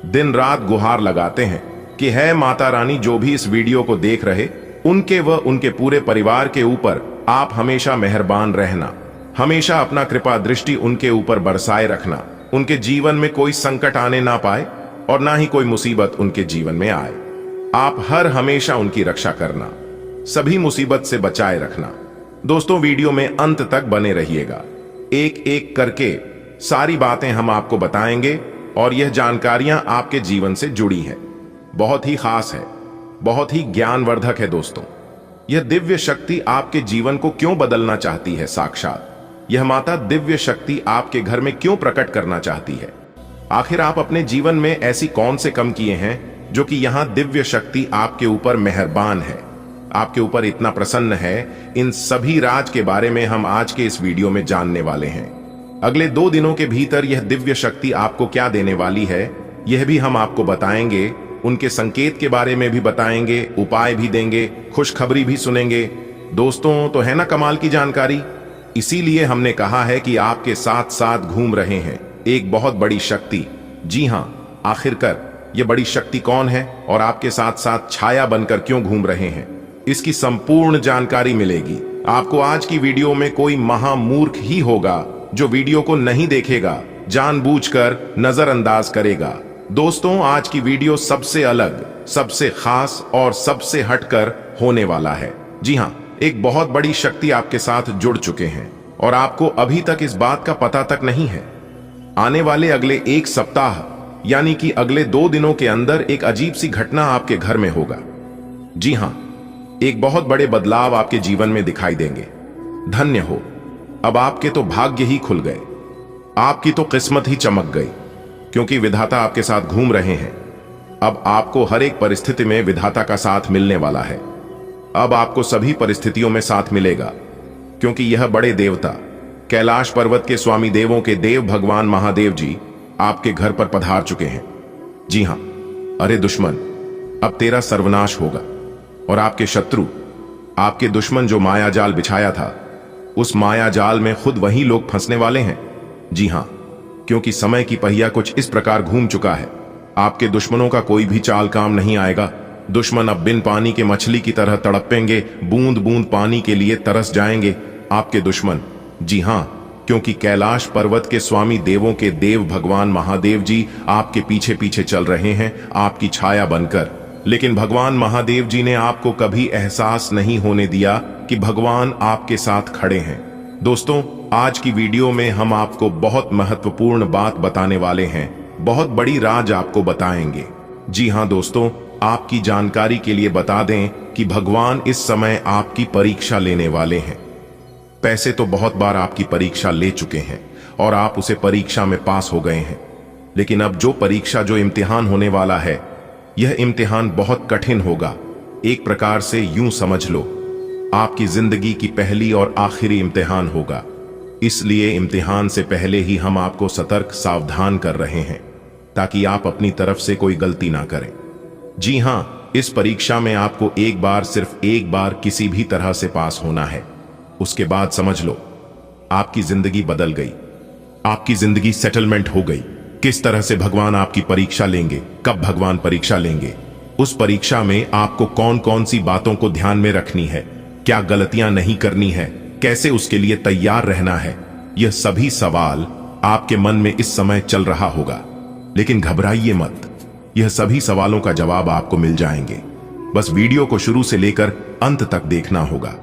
दिन रात गुहार लगाते हैं कि है माता रानी, जो भी इस वीडियो को देख रहे, उनके व उनके पूरे परिवार के ऊपर आप हमेशा मेहरबान रहना, हमेशा अपना कृपा दृष्टि उनके ऊपर बरसाए रखना। उनके जीवन में कोई संकट आने ना पाए और ना ही कोई मुसीबत उनके जीवन में आए। आप हर हमेशा उनकी रक्षा करना, सभी मुसीबत से बचाए रखना। दोस्तों, वीडियो में अंत तक बने रहिएगा। एक एक करके सारी बातें हम आपको बताएंगे और यह जानकारियां आपके जीवन से जुड़ी हैं, बहुत ही खास है, बहुत ही ज्ञानवर्धक है। दोस्तों, यह दिव्य शक्ति आपके जीवन को क्यों बदलना चाहती है? साक्षात यह माता दिव्य शक्ति आपके घर में क्यों प्रकट करना चाहती है? आखिर आप अपने जीवन में ऐसी कौन से कम किए हैं जो कि यहां दिव्य शक्ति आपके ऊपर मेहरबान है, आपके ऊपर इतना प्रसन्न है? इन सभी राज के बारे में हम आज के इस वीडियो में जानने वाले हैं। अगले 2 दिनों के भीतर यह दिव्य शक्ति आपको क्या देने वाली है, यह भी हम आपको बताएंगे। उनके संकेत के बारे में भी बताएंगे, उपाय भी देंगे, खुशखबरी भी सुनेंगे। दोस्तों, तो है ना कमाल की जानकारी? इसीलिए हमने कहा है कि आपके साथ साथ घूम रहे हैं एक बहुत बड़ी शक्ति। जी हां, आखिरकार ये बड़ी शक्ति कौन है और आपके साथ साथ छाया बनकर क्यों घूम रहे हैं, इसकी संपूर्ण जानकारी मिलेगी आपको आज की वीडियो में। कोई महामूर्ख ही होगा जो वीडियो को नहीं देखेगा, जानबूझकर नजरअंदाज करेगा। दोस्तों, आज की वीडियो सबसे अलग, सबसे खास और सबसे हटकर होने वाला है। जी हां, एक बहुत बड़ी शक्ति आपके साथ जुड़ चुके हैं और आपको अभी तक इस बात का पता तक नहीं है। आने वाले अगले एक सप्ताह यानी कि अगले 2 दिनों के अंदर एक अजीब सी घटना आपके घर में होगा। जी हां, एक बहुत बड़े बदलाव आपके जीवन में दिखाई देंगे। धन्य हो, अब आपके तो भाग्य ही खुल गए, आपकी तो किस्मत ही चमक गई, क्योंकि विधाता आपके साथ घूम रहे हैं। अब आपको हर एक परिस्थिति में विधाता का साथ मिलने वाला है। अब आपको सभी परिस्थितियों में साथ मिलेगा, क्योंकि यह बड़े देवता कैलाश पर्वत के स्वामी देवों के देव भगवान महादेव जी आपके घर पर पधार चुके हैं। जी हां, अरे दुश्मन, अब तेरा सर्वनाश होगा और आपके शत्रु, आपके दुश्मन जो माया जाल बिछाया था, उस माया जाल में खुद वही लोग फंसने वाले हैं। जी हां, क्योंकि समय की पहिया कुछ इस प्रकार घूम चुका है, आपके दुश्मनों का कोई भी चाल काम नहीं आएगा। दुश्मन अब बिन पानी के मछली की तरह तड़पेंगे, बूंद बूंद पानी के लिए तरस जाएंगे आपके दुश्मन। जी हां, क्योंकि कैलाश पर्वत के स्वामी देवों के देव भगवान महादेव जी आपके पीछे पीछे चल रहे हैं, आपकी छाया बनकर। लेकिन भगवान महादेव जी ने आपको कभी एहसास नहीं होने दिया कि भगवान आपके साथ खड़े हैं। दोस्तों, आज की वीडियो में हम आपको बहुत महत्वपूर्ण बात बताने वाले हैं, बहुत बड़ी राज आपको बताएंगे। जी हां दोस्तों, आपकी जानकारी के लिए बता दें कि भगवान इस समय आपकी परीक्षा लेने वाले हैं। पैसे तो बहुत बार आपकी परीक्षा ले चुके हैं और आप उसे परीक्षा में पास हो गए हैं, लेकिन अब जो इम्तिहान होने वाला है, यह इम्तिहान बहुत कठिन होगा। एक प्रकार से यूं समझ लो, आपकी जिंदगी की पहली और आखिरी इम्तिहान होगा। इसलिए इम्तिहान से पहले ही हम आपको सतर्क सावधान कर रहे हैं, ताकि आप अपनी तरफ से कोई गलती ना करें। जी हां, इस परीक्षा में आपको एक बार, सिर्फ एक बार किसी भी तरह से पास होना है। उसके बाद समझ लो, आपकी जिंदगी बदल गई, आपकी जिंदगी सेटलमेंट हो गई। किस तरह से भगवान आपकी परीक्षा लेंगे, कब भगवान परीक्षा लेंगे, उस परीक्षा में आपको कौन कौन सी बातों को ध्यान में रखनी है, क्या गलतियां नहीं करनी है, कैसे उसके लिए तैयार रहना है, यह सभी सवाल आपके मन में इस समय चल रहा होगा। लेकिन घबराइए मत, यह सभी सवालों का जवाब आपको मिल जाएंगे। बस वीडियो को शुरू से लेकर अंत तक देखना होगा।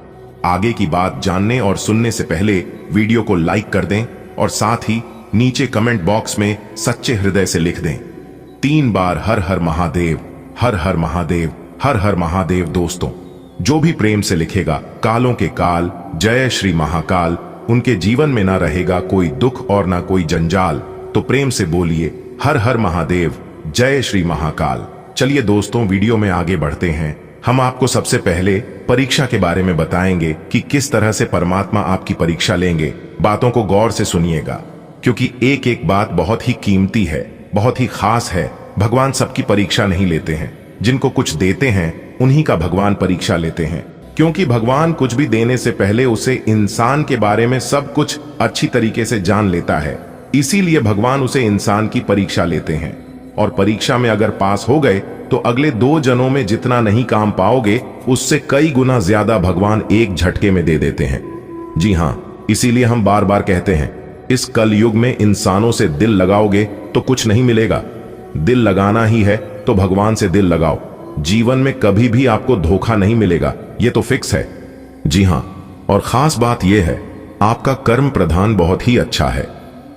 आगे की बात जानने और सुनने से पहले वीडियो को लाइक कर दें और साथ ही नीचे कमेंट बॉक्स में सच्चे हृदय से लिख दें 3 बार हर हर महादेव, हर हर महादेव, हर हर महादेव। दोस्तों, जो भी प्रेम से लिखेगा, कालों के काल, जय श्री महाकाल, उनके जीवन में ना रहेगा कोई दुख और ना कोई जंजाल। तो प्रेम से बोलिए हर हर महादेव, जय श्री महाकाल। चलिए दोस्तों, वीडियो में आगे बढ़ते हैं। हम आपको सबसे पहले परीक्षा के बारे में बताएंगे कि किस तरह से परमात्मा आपकी परीक्षा लेंगे। बातों को गौर से सुनिएगा, क्योंकि एक एक बात बहुत ही कीमती है, बहुत ही खास है। भगवान सबकी परीक्षा नहीं लेते हैं, जिनको कुछ देते हैं उन्हीं का भगवान परीक्षा लेते हैं, क्योंकि भगवान कुछ भी देने से पहले उसे इंसान के बारे में सब कुछ अच्छी तरीके से जान लेता है। इसीलिए भगवान उसे इंसान की परीक्षा लेते हैं, और परीक्षा में अगर पास हो गए तो अगले 2 जन्मों में जितना नहीं काम पाओगे, उससे कई गुना ज्यादा भगवान एक झटके में दे देते हैं। जी हां, इसीलिए हम बार बार कहते हैं, इस कलयुग में इंसानों से दिल लगाओगे तो कुछ नहीं मिलेगा। दिल लगाना ही है तो भगवान से दिल लगाओ, जीवन में कभी भी आपको धोखा नहीं मिलेगा, ये तो फिक्स है। जी हां, और खास बात यह है, आपका कर्म प्रधान बहुत ही अच्छा है,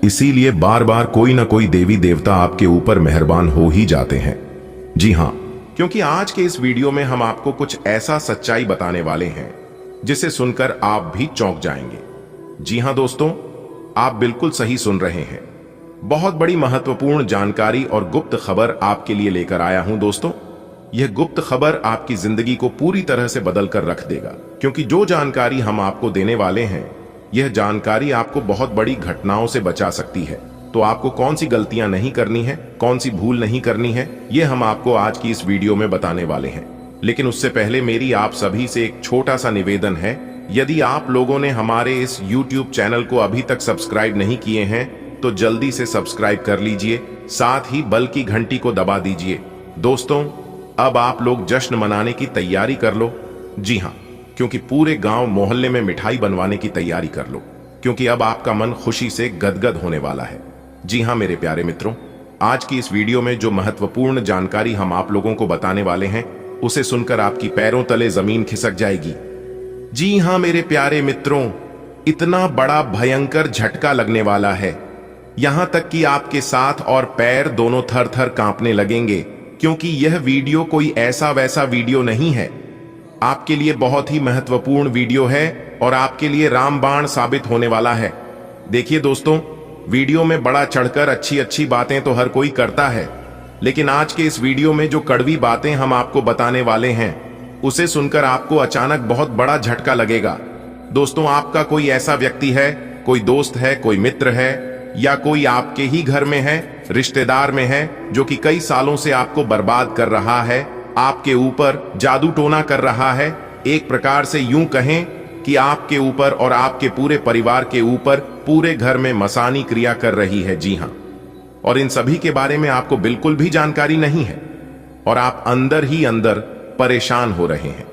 इसीलिए बार बार कोई ना कोई देवी देवता आपके ऊपर मेहरबान हो ही जाते हैं। जी हां, क्योंकि आज के इस वीडियो में हम आपको कुछ ऐसा सच्चाई बताने वाले हैं जिसे सुनकर आप भी चौंक जाएंगे। जी हां दोस्तों, आप बिल्कुल सही सुन रहे हैं। बहुत बड़ी महत्वपूर्ण जानकारी और गुप्त खबर आपके लिए लेकर आया हूं दोस्तों। यह गुप्त खबर आपकी जिंदगी को पूरी तरह से बदल कर रख देगा, क्योंकि जो जानकारी हम आपको देने वाले हैं, यह जानकारी आपको बहुत बड़ी घटनाओं से बचा सकती है। तो आपको कौन सी गलतियां नहीं करनी है, कौन सी भूल नहीं करनी है, यह हम आपको आज की इस वीडियो में बताने वाले हैं। लेकिन उससे पहले मेरी आप सभी से एक छोटा सा निवेदन है यदि आप लोगों ने हमारे इस YouTube चैनल को अभी तक सब्सक्राइब नहीं किए हैं तो जल्दी से सब्सक्राइब कर लीजिए, साथ ही बेल की घंटी को दबा दीजिए। दोस्तों, अब आप लोग जश्न मनाने की तैयारी कर लो। जी हाँ, क्योंकि पूरे गांव मोहल्ले में मिठाई बनवाने की तैयारी कर लो, क्योंकि अब आपका मन खुशी से गदगद होने वाला है। जी हाँ मेरे प्यारे मित्रों, आज की इस वीडियो में जो महत्वपूर्ण जानकारी हम आप लोगों को बताने वाले हैं, उसे सुनकर आपकी पैरों तले जमीन खिसक जाएगी। जी हाँ मेरे प्यारे मित्रों, इतना बड़ा भयंकर झटका लगने वाला है, यहां तक कि आपके साथ और पैर दोनों थर थर कांपने लगेंगे, क्योंकि यह वीडियो कोई ऐसा वैसा वीडियो नहीं है। आपके लिए बहुत ही महत्वपूर्ण वीडियो है और आपके लिए रामबाण साबित होने वाला है। देखिए दोस्तों, वीडियो में बड़ा चढ़कर अच्छी अच्छी बातें तो हर कोई करता है, लेकिन आज के इस वीडियो में जो कड़वी बातें हम आपको बताने वाले हैं, उसे सुनकर आपको अचानक बहुत बड़ा झटका लगेगा। दोस्तों, आपका कोई ऐसा व्यक्ति है, कोई दोस्त है, कोई मित्र है, या कोई आपके ही घर में है, रिश्तेदार में है, जो कि कई सालों से आपको बर्बाद कर रहा है, आपके ऊपर जादू टोना कर रहा है। एक प्रकार से यूं कहें कि आपके ऊपर और आपके पूरे परिवार के ऊपर पूरे घर में मसानी क्रिया कर रही है। जी हां, और इन सभी के बारे में आपको बिल्कुल भी जानकारी नहीं है और आप अंदर ही अंदर परेशान हो रहे हैं।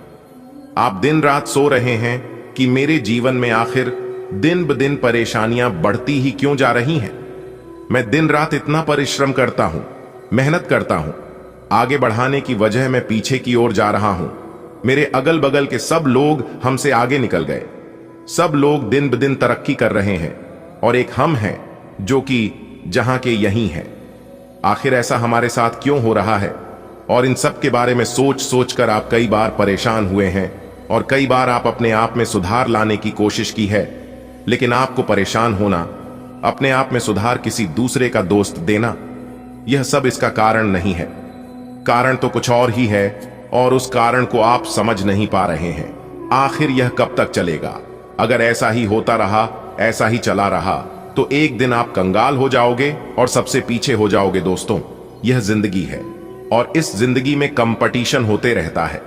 आप दिन रात सो रहे हैं कि मेरे जीवन में आखिर दिन ब दिन परेशानियां बढ़ती ही क्यों जा रही हैं। मैं दिन रात इतना परिश्रम करता हूं, मेहनत करता हूं, आगे बढ़ाने की वजह मैं पीछे की ओर जा रहा हूं। मेरे अगल बगल के सब लोग हमसे आगे निकल गए, सब लोग दिन ब दिन तरक्की कर रहे हैं और एक हम हैं जो कि जहां के यहीं हैं। आखिर ऐसा हमारे साथ क्यों हो रहा है? और इन सब के बारे में सोच सोच कर आप कई बार परेशान हुए हैं और कई बार आप अपने आप में सुधार लाने की कोशिश की है, लेकिन आपको परेशान होना, अपने आप में सुधार किसी दूसरे का दोस्त देना, यह सब इसका कारण नहीं है। कारण तो कुछ और ही है और उस कारण को आप समझ नहीं पा रहे हैं। आखिर यह कब तक चलेगा? अगर ऐसा ही होता रहा, ऐसा ही चला रहा, तो एक दिन आप कंगाल हो जाओगे और सबसे पीछे हो जाओगे। दोस्तों, यह जिंदगी है और इस जिंदगी में कंपटीशन होते रहता है।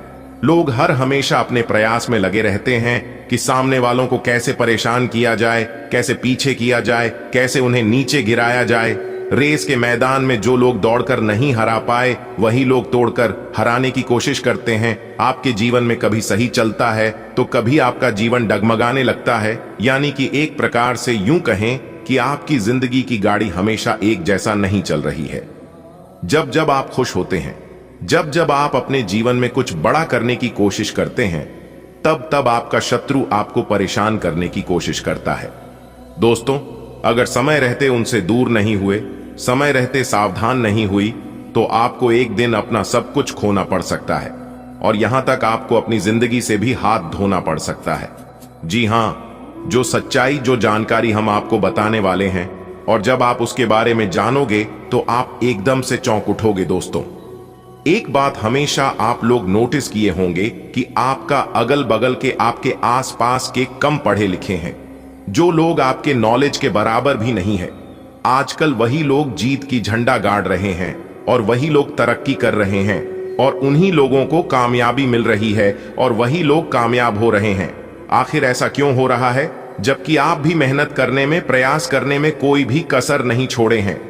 लोग हर हमेशा अपने प्रयास में लगे रहते हैं कि सामने वालों को कैसे परेशान किया जाए, कैसे पीछे किया जाए, कैसे उन्हें नीचे गिराया जाए। रेस के मैदान में जो लोग दौड़कर नहीं हरा पाए, वही लोग तोड़कर हराने की कोशिश करते हैं। आपके जीवन में कभी सही चलता है तो कभी आपका जीवन डगमगाने लगता है। यानी कि एक प्रकार से यूं कहें कि आपकी जिंदगी की गाड़ी हमेशा एक जैसा नहीं चल रही है। जब जब आप खुश होते हैं, जब जब आप अपने जीवन में कुछ बड़ा करने की कोशिश करते हैं, तब तब आपका शत्रु आपको परेशान करने की कोशिश करता है। दोस्तों, अगर समय रहते उनसे दूर नहीं हुए, समय रहते सावधान नहीं हुई, तो आपको एक दिन अपना सब कुछ खोना पड़ सकता है और यहां तक आपको अपनी जिंदगी से भी हाथ धोना पड़ सकता है। जी हां, जो सच्चाई, जो जानकारी हम आपको बताने वाले हैं, और जब आप उसके बारे में जानोगे तो आप एकदम से चौंक उठोगे। दोस्तों, एक बात हमेशा आप लोग नोटिस किए होंगे कि आपका अगल बगल के, आपके आसपास के कम पढ़े लिखे हैं, जो लोग आपके नॉलेज के बराबर भी नहीं है, आजकल वही लोग जीत की झंडा गाड़ रहे हैं और वही लोग तरक्की कर रहे हैं और उन्हीं लोगों को कामयाबी मिल रही है और वही लोग कामयाब हो रहे हैं। आखिर ऐसा क्यों हो रहा है, जबकि आप भी मेहनत करने में, प्रयास करने में कोई भी कसर नहीं छोड़े हैं।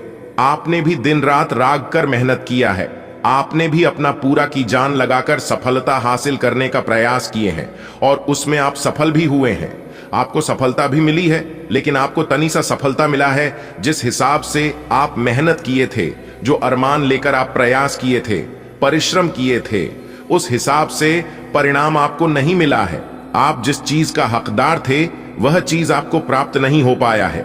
आपने भी दिन रात राग कर मेहनत किया है, आपने भी अपना पूरा की जान लगाकर सफलता हासिल करने का प्रयास किए हैं और उसमें आप सफल भी हुए हैं। आपको सफलता भी मिली है, लेकिन आपको तनी सा सफलता मिला है जिस हिसाब से आप मेहनत किए थे, जो अरमान लेकर आप प्रयास किए थे, परिश्रम किए थे, उस हिसाब से परिणाम आपको नहीं मिला है। आप जिस चीज का हकदार थे, वह चीज आपको प्राप्त नहीं हो पाया है।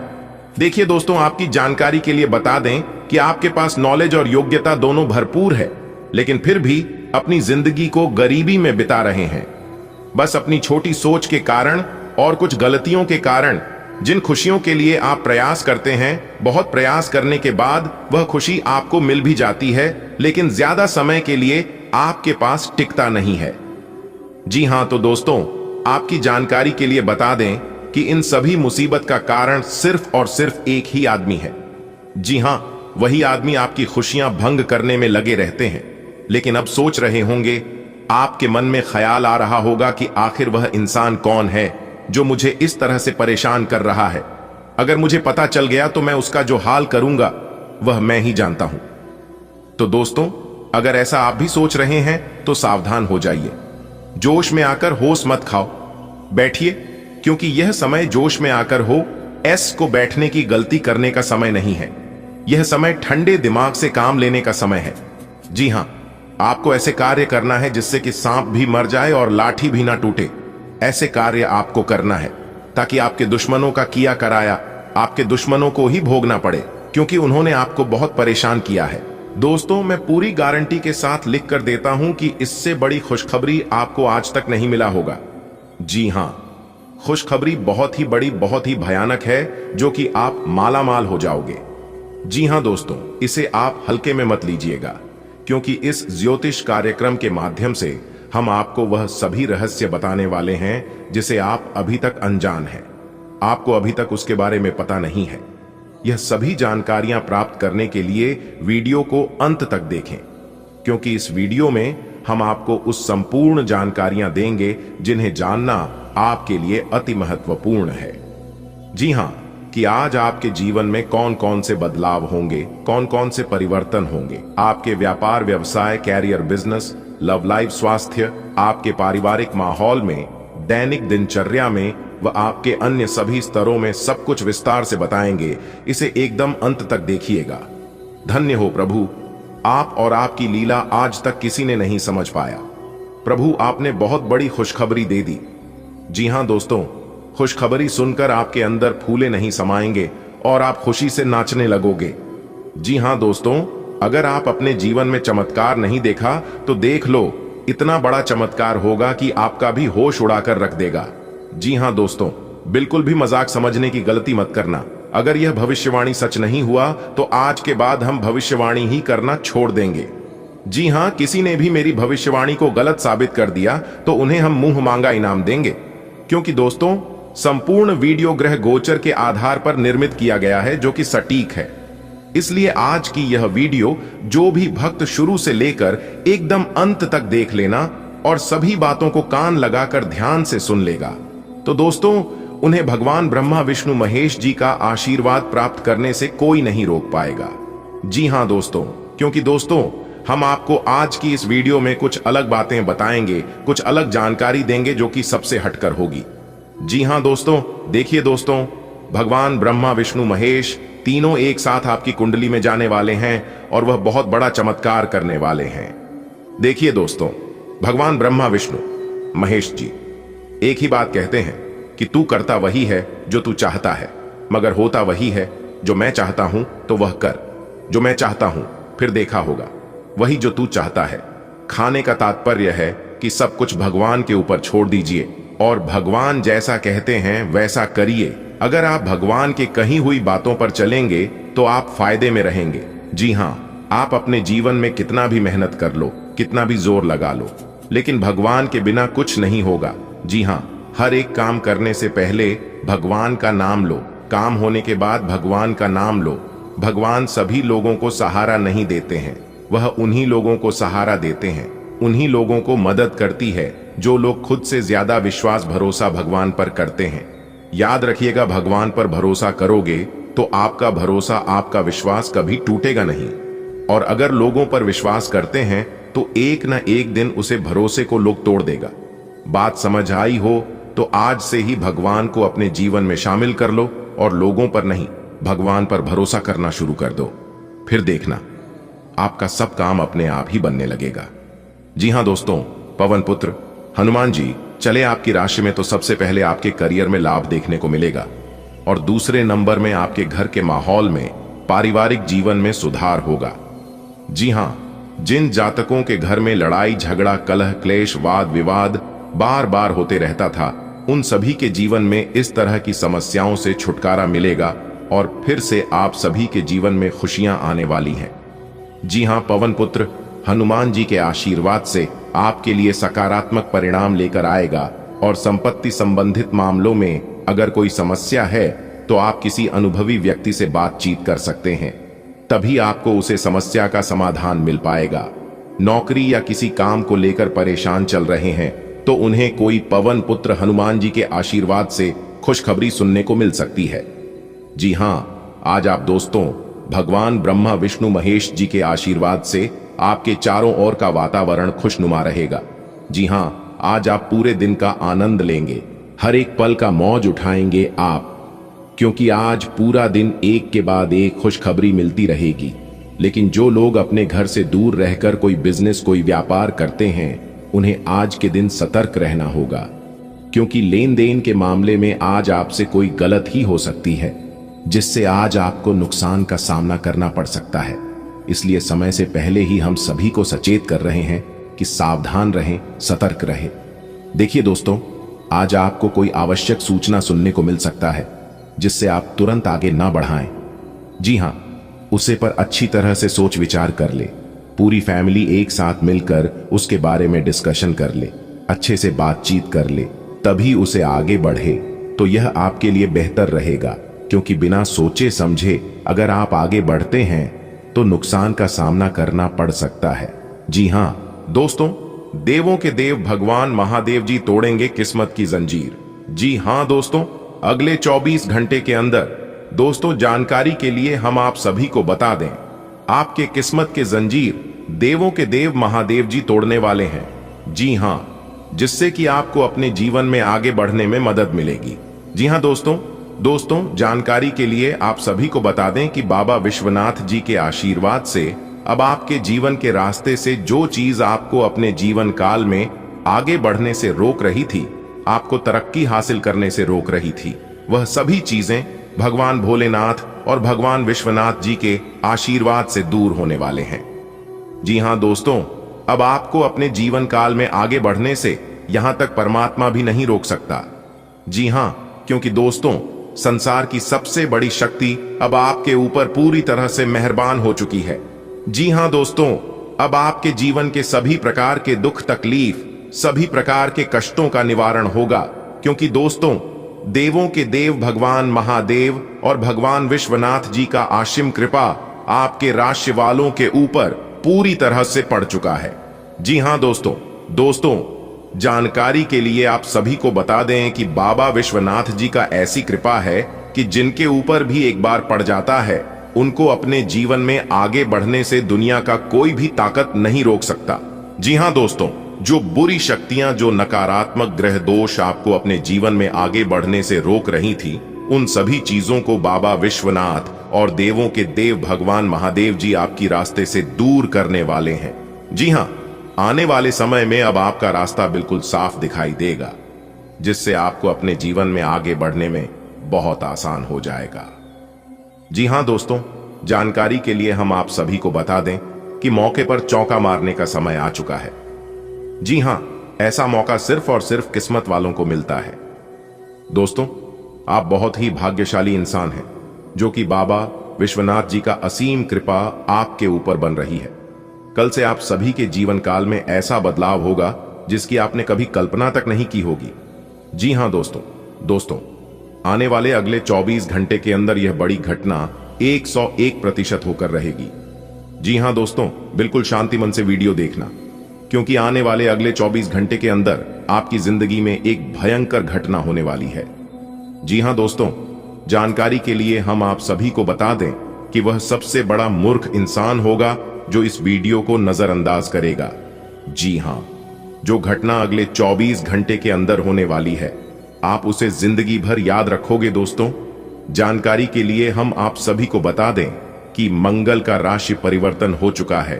देखिए दोस्तों, आपकी जानकारी के लिए बता दें कि आपके पास नॉलेज और योग्यता दोनों भरपूर है, लेकिन फिर भी अपनी जिंदगी को गरीबी में बिता रहे हैं। बस अपनी छोटी सोच के कारण और कुछ गलतियों के कारण जिन खुशियों के लिए आप प्रयास करते हैं, बहुत प्रयास करने के बाद वह खुशी आपको मिल भी जाती है, लेकिन ज्यादा समय के लिए आपके पास टिकता नहीं है। जी हां, तो दोस्तों, आपकी जानकारी के लिए बता दें कि इन सभी मुसीबत का कारण सिर्फ और सिर्फ एक ही आदमी है। जी हां, वही आदमी आपकी खुशियां भंग करने में लगे रहते हैं। लेकिन अब सोच रहे होंगे आपके मन में ख्याल आ रहा होगा कि आखिर वह इंसान कौन है जो मुझे इस तरह से परेशान कर रहा है। अगर मुझे पता चल गया तो मैं उसका जो हाल करूंगा वह मैं ही जानता हूं। तो दोस्तों, अगर ऐसा आप भी सोच रहे हैं तो सावधान हो जाइए। जोश में आकर होश मत खाओ, बैठिए, क्योंकि यह समय जोश में आकर हो एस को बैठने की गलती करने का समय नहीं है। यह समय ठंडे दिमाग से काम लेने का समय है। जी हां, आपको ऐसे कार्य करना है जिससे कि सांप भी मर जाए और लाठी भी ना टूटे। ऐसे कार्य आपको करना है ताकि आपके दुश्मनों का किया कराया आपके दुश्मनों को ही भोगना पड़े, क्योंकि उन्होंने आपको बहुत परेशान किया है। दोस्तों, मैं पूरी गारंटी के साथ लिख कर देता हूं कि इससे बड़ी खुशखबरी आपको आज तक नहीं मिला होगा। जी हां, खुशखबरी बहुत ही बड़ी, बहुत ही भयानक है, जो कि आप माला माल हो जाओगे। जी हां दोस्तों, इसे आप हल्के में मत लीजिएगा, क्योंकि इस ज्योतिष कार्यक्रम के माध्यम से हम आपको वह सभी रहस्य बताने वाले हैं जिसे आप अभी तक अनजान हैं। आपको अभी तक उसके बारे में पता नहीं है। यह सभी जानकारियां प्राप्त करने के लिए वीडियो को अंत तक देखें, क्योंकि इस वीडियो में हम आपको उस संपूर्ण जानकारियां देंगे जिन्हें जानना आपके लिए अति महत्वपूर्ण है। जी हां, कि आज आपके जीवन में कौन कौन से बदलाव होंगे, कौन कौन से परिवर्तन होंगे। आपके व्यापार, व्यवसाय, कैरियर, बिजनेस, लव लाइफ, स्वास्थ्य, आपके पारिवारिक माहौल में, दैनिक दिनचर्या में व आपके अन्य सभी स्तरों में सब कुछ विस्तार से बताएंगे। इसे एकदम अंत तक देखिएगा। धन्य हो प्रभु, आप और आपकी लीला आज तक किसी ने नहीं समझ पाया। प्रभु, आपने बहुत बड़ी खुशखबरी दे दी। जी हां दोस्तों, खुशखबरी सुनकर आपके अंदर फूले नहीं समाएंगे और आप खुशी से नाचने लगोगे। जी हां दोस्तों, अगर आप अपने जीवन में चमत्कार नहीं देखा तो देख लो, इतना बड़ा चमत्कार होगा कि आपका भी होश उड़ाकर रख देगा। जी हां दोस्तों, बिल्कुल भी मजाक समझने की गलती मत करना। अगर यह भविष्यवाणी सच नहीं हुआ तो आज के बाद हम भविष्यवाणी ही करना छोड़ देंगे। जी हां, किसी ने भी मेरी भविष्यवाणी को गलत साबित कर दिया तो उन्हें हम मुंह मांगा इनाम देंगे, क्योंकि दोस्तों संपूर्ण वीडियो ग्रह गोचर के आधार पर निर्मित किया गया है, जो कि सटीक है। इसलिए आज की यह वीडियो जो भी भक्त शुरू से लेकर एकदम अंत तक देख लेना और सभी बातों को कान लगाकर ध्यान से सुन लेगा, तो दोस्तों उन्हें भगवान ब्रह्मा विष्णु महेश जी का आशीर्वाद प्राप्त करने से कोई नहीं रोक पाएगा। जी हां दोस्तों, क्योंकि दोस्तों हम आपको आज की इस वीडियो में कुछ अलग बातें बताएंगे, कुछ अलग जानकारी देंगे जो कि सबसे हटकर होगी। जी हां दोस्तों, देखिए दोस्तों, भगवान ब्रह्मा विष्णु महेश तीनों एक साथ आपकी कुंडली में जाने वाले हैं और वह बहुत बड़ा चमत्कार करने वाले हैं। देखिए दोस्तों, भगवान ब्रह्मा विष्णु महेश जी एक ही बात कहते हैं कि तू करता वही है जो तू चाहता है, मगर होता वही है जो मैं चाहता हूं, तो वह कर जो मैं चाहता हूं, फिर देखा होगा वही जो तू चाहता है। खाने का तात्पर्य है कि सब कुछ भगवान के ऊपर छोड़ दीजिए और भगवान जैसा कहते हैं वैसा करिए। अगर आप भगवान की कही हुई बातों पर चलेंगे तो आप फायदे में रहेंगे। जी हां, आप अपने जीवन में कितना भी मेहनत कर लो, कितना भी जोर लगा लो, लेकिन भगवान के बिना कुछ नहीं होगा। जी हां, हर एक काम करने से पहले भगवान का नाम लो, काम होने के बाद भगवान का नाम लो। भगवान सभी लोगों को सहारा नहीं देते हैं, वह उन्हीं लोगों को सहारा देते हैं, उन्हीं लोगों को मदद करती है जो लोग खुद से ज्यादा विश्वास भरोसा भगवान पर करते हैं। याद रखिएगा, भगवान पर भरोसा करोगे तो आपका भरोसा, आपका विश्वास कभी टूटेगा नहीं। और अगर लोगों पर विश्वास करते हैं तो एक न एक दिन उसे भरोसे को लोग तोड़ देगा। बात समझ आई हो तो आज से ही भगवान को अपने जीवन में शामिल कर लो और लोगों पर नहीं, भगवान पर भरोसा करना शुरू कर दो। फिर देखना आपका सब काम अपने आप ही बनने लगेगा। जी हां दोस्तों, पवन पुत्र हनुमान जी चले आपकी राशि में तो सबसे पहले आपके करियर में लाभ देखने को मिलेगा और दूसरे नंबर में आपके घर के माहौल में, पारिवारिक जीवन में सुधार होगा। जी हां, जिन जातकों के घर में लड़ाई झगड़ा, कलह, क्लेश, वाद विवाद बार बार होते रहता था, उन सभी के जीवन में इस तरह की समस्याओं से छुटकारा मिलेगा और फिर से आप सभी के जीवन में खुशियां आने वाली हैं। जी हां, पवन पुत्र हनुमान जी के आशीर्वाद से आपके लिए सकारात्मक परिणाम लेकर आएगा और संपत्ति संबंधित मामलों में अगर कोई समस्या है तो आप किसी अनुभवी व्यक्ति से बातचीत कर सकते हैं, तभी आपको उसे समस्या का समाधान मिल पाएगा। नौकरी या किसी काम को लेकर परेशान चल रहे हैं तो उन्हें कोई पवन पुत्र हनुमान जी के आशीर्वाद से खुशखबरी सुनने को मिल सकती है। जी हां, आज आप दोस्तों भगवान ब्रह्मा विष्णु महेश जी के आशीर्वाद से आपके चारों ओर का वातावरण खुशनुमा रहेगा। जी हां, आज आप पूरे दिन का आनंद लेंगे, हर एक पल का मौज उठाएंगे आप, क्योंकि आज पूरा दिन एक के बाद एक खुशखबरी मिलती रहेगी। लेकिन जो लोग अपने घर से दूर रहकर कोई बिजनेस कोई व्यापार करते हैं उन्हें आज के दिन सतर्क रहना होगा, क्योंकि लेन देन के मामले में आज आपसे कोई गलत ही हो सकती है जिससे आज आपको नुकसान का सामना करना पड़ सकता है। इसलिए समय से पहले ही हम सभी को सचेत कर रहे हैं कि सावधान रहें, सतर्क रहें। देखिए दोस्तों, आज आपको कोई आवश्यक सूचना सुनने को मिल सकता है जिससे आप तुरंत आगे ना बढ़ाएं। जी हां, उसे पर अच्छी तरह से सोच विचार कर ले, पूरी फैमिली एक साथ मिलकर उसके बारे में डिस्कशन कर ले, अच्छे से बातचीत कर ले, तभी उसे आगे बढ़े तो यह आपके लिए बेहतर रहेगा। क्योंकि बिना सोचे समझे अगर आप आगे बढ़ते हैं तो नुकसान का सामना करना पड़ सकता है। जी हां दोस्तों, देवों के देव भगवान महादेव जी तोड़ेंगे किस्मत की जंजीर। जी हां दोस्तों, अगले 24 घंटे के अंदर दोस्तों जानकारी के लिए हम आप सभी को बता दें, आपके किस्मत के जंजीर देवों के देव महादेव जी तोड़ने वाले हैं। जी हां, जिससे कि आपको अपने जीवन में आगे बढ़ने में मदद मिलेगी। जी हां दोस्तों जानकारी के लिए आप सभी को बता दें कि बाबा विश्वनाथ जी के आशीर्वाद से अब आपके जीवन के रास्ते से जो चीज आपको अपने जीवन काल में आगे बढ़ने से रोक रही थी, आपको तरक्की हासिल करने से रोक रही थी, वह सभी चीजें भगवान भोलेनाथ और भगवान विश्वनाथ जी के आशीर्वाद से दूर होने वाले हैं। जी हां दोस्तों, अब आपको अपने जीवन काल में आगे बढ़ने से यहां तक परमात्मा भी नहीं रोक सकता। जी हां, क्योंकि दोस्तों संसार की सबसे बड़ी शक्ति अब आपके ऊपर पूरी तरह से मेहरबान हो चुकी है। जी हां दोस्तों, अब आपके जीवन के सभी प्रकार के दुख तकलीफ, सभी प्रकार के कष्टों का निवारण होगा, क्योंकि दोस्तों देवों के देव भगवान महादेव और भगवान विश्वनाथ जी का आशिम कृपा आपके राशि वालों के ऊपर पूरी तरह से पड़ चुका है। जी हां दोस्तों जानकारी के लिए आप सभी को बता दें कि बाबा विश्वनाथ जी का ऐसी कृपा है कि जिनके ऊपर भी एक बार पड़ जाता है उनको अपने जीवन में आगे बढ़ने से दुनिया का कोई भी ताकत नहीं रोक सकता। जी हां दोस्तों, जो बुरी शक्तियां, जो नकारात्मक ग्रह दोष आपको अपने जीवन में आगे बढ़ने से रोक रही थी, उन सभी चीजों को बाबा विश्वनाथ और देवों के देव भगवान महादेव जी आपकी रास्ते से दूर करने वाले हैं। जी हां, आने वाले समय में अब आपका रास्ता बिल्कुल साफ दिखाई देगा, जिससे आपको अपने जीवन में आगे बढ़ने में बहुत आसान हो जाएगा। जी हां दोस्तों, जानकारी के लिए हम आप सभी को बता दें कि मौके पर चौका मारने का समय आ चुका है। जी हां, ऐसा मौका सिर्फ और सिर्फ किस्मत वालों को मिलता है। दोस्तों, आप बहुत ही भाग्यशाली इंसान हैं, जो कि बाबा विश्वनाथ जी का असीम कृपा आपके ऊपर बन रही है। कल से आप सभी के जीवन काल में ऐसा बदलाव होगा जिसकी आपने कभी कल्पना तक नहीं की होगी। जी हां दोस्तों आने वाले अगले 24 घंटे के अंदर यह बड़ी घटना 101% होकर रहेगी। जी हां दोस्तों, बिल्कुल शांति मन से वीडियो देखना, क्योंकि आने वाले अगले 24 घंटे के अंदर आपकी जिंदगी में एक भयंकर घटना होने वाली है। जी हां दोस्तों, जानकारी के लिए हम आप सभी को बता दें कि वह सबसे बड़ा मूर्ख इंसान होगा जो इस वीडियो को नजरअंदाज करेगा। जी हां, जो घटना अगले 24 घंटे के अंदर होने वाली है, आप उसे जिंदगी भर याद रखोगे। दोस्तों, जानकारी के लिए हम आप सभी को बता दें कि मंगल का राशि परिवर्तन हो चुका है,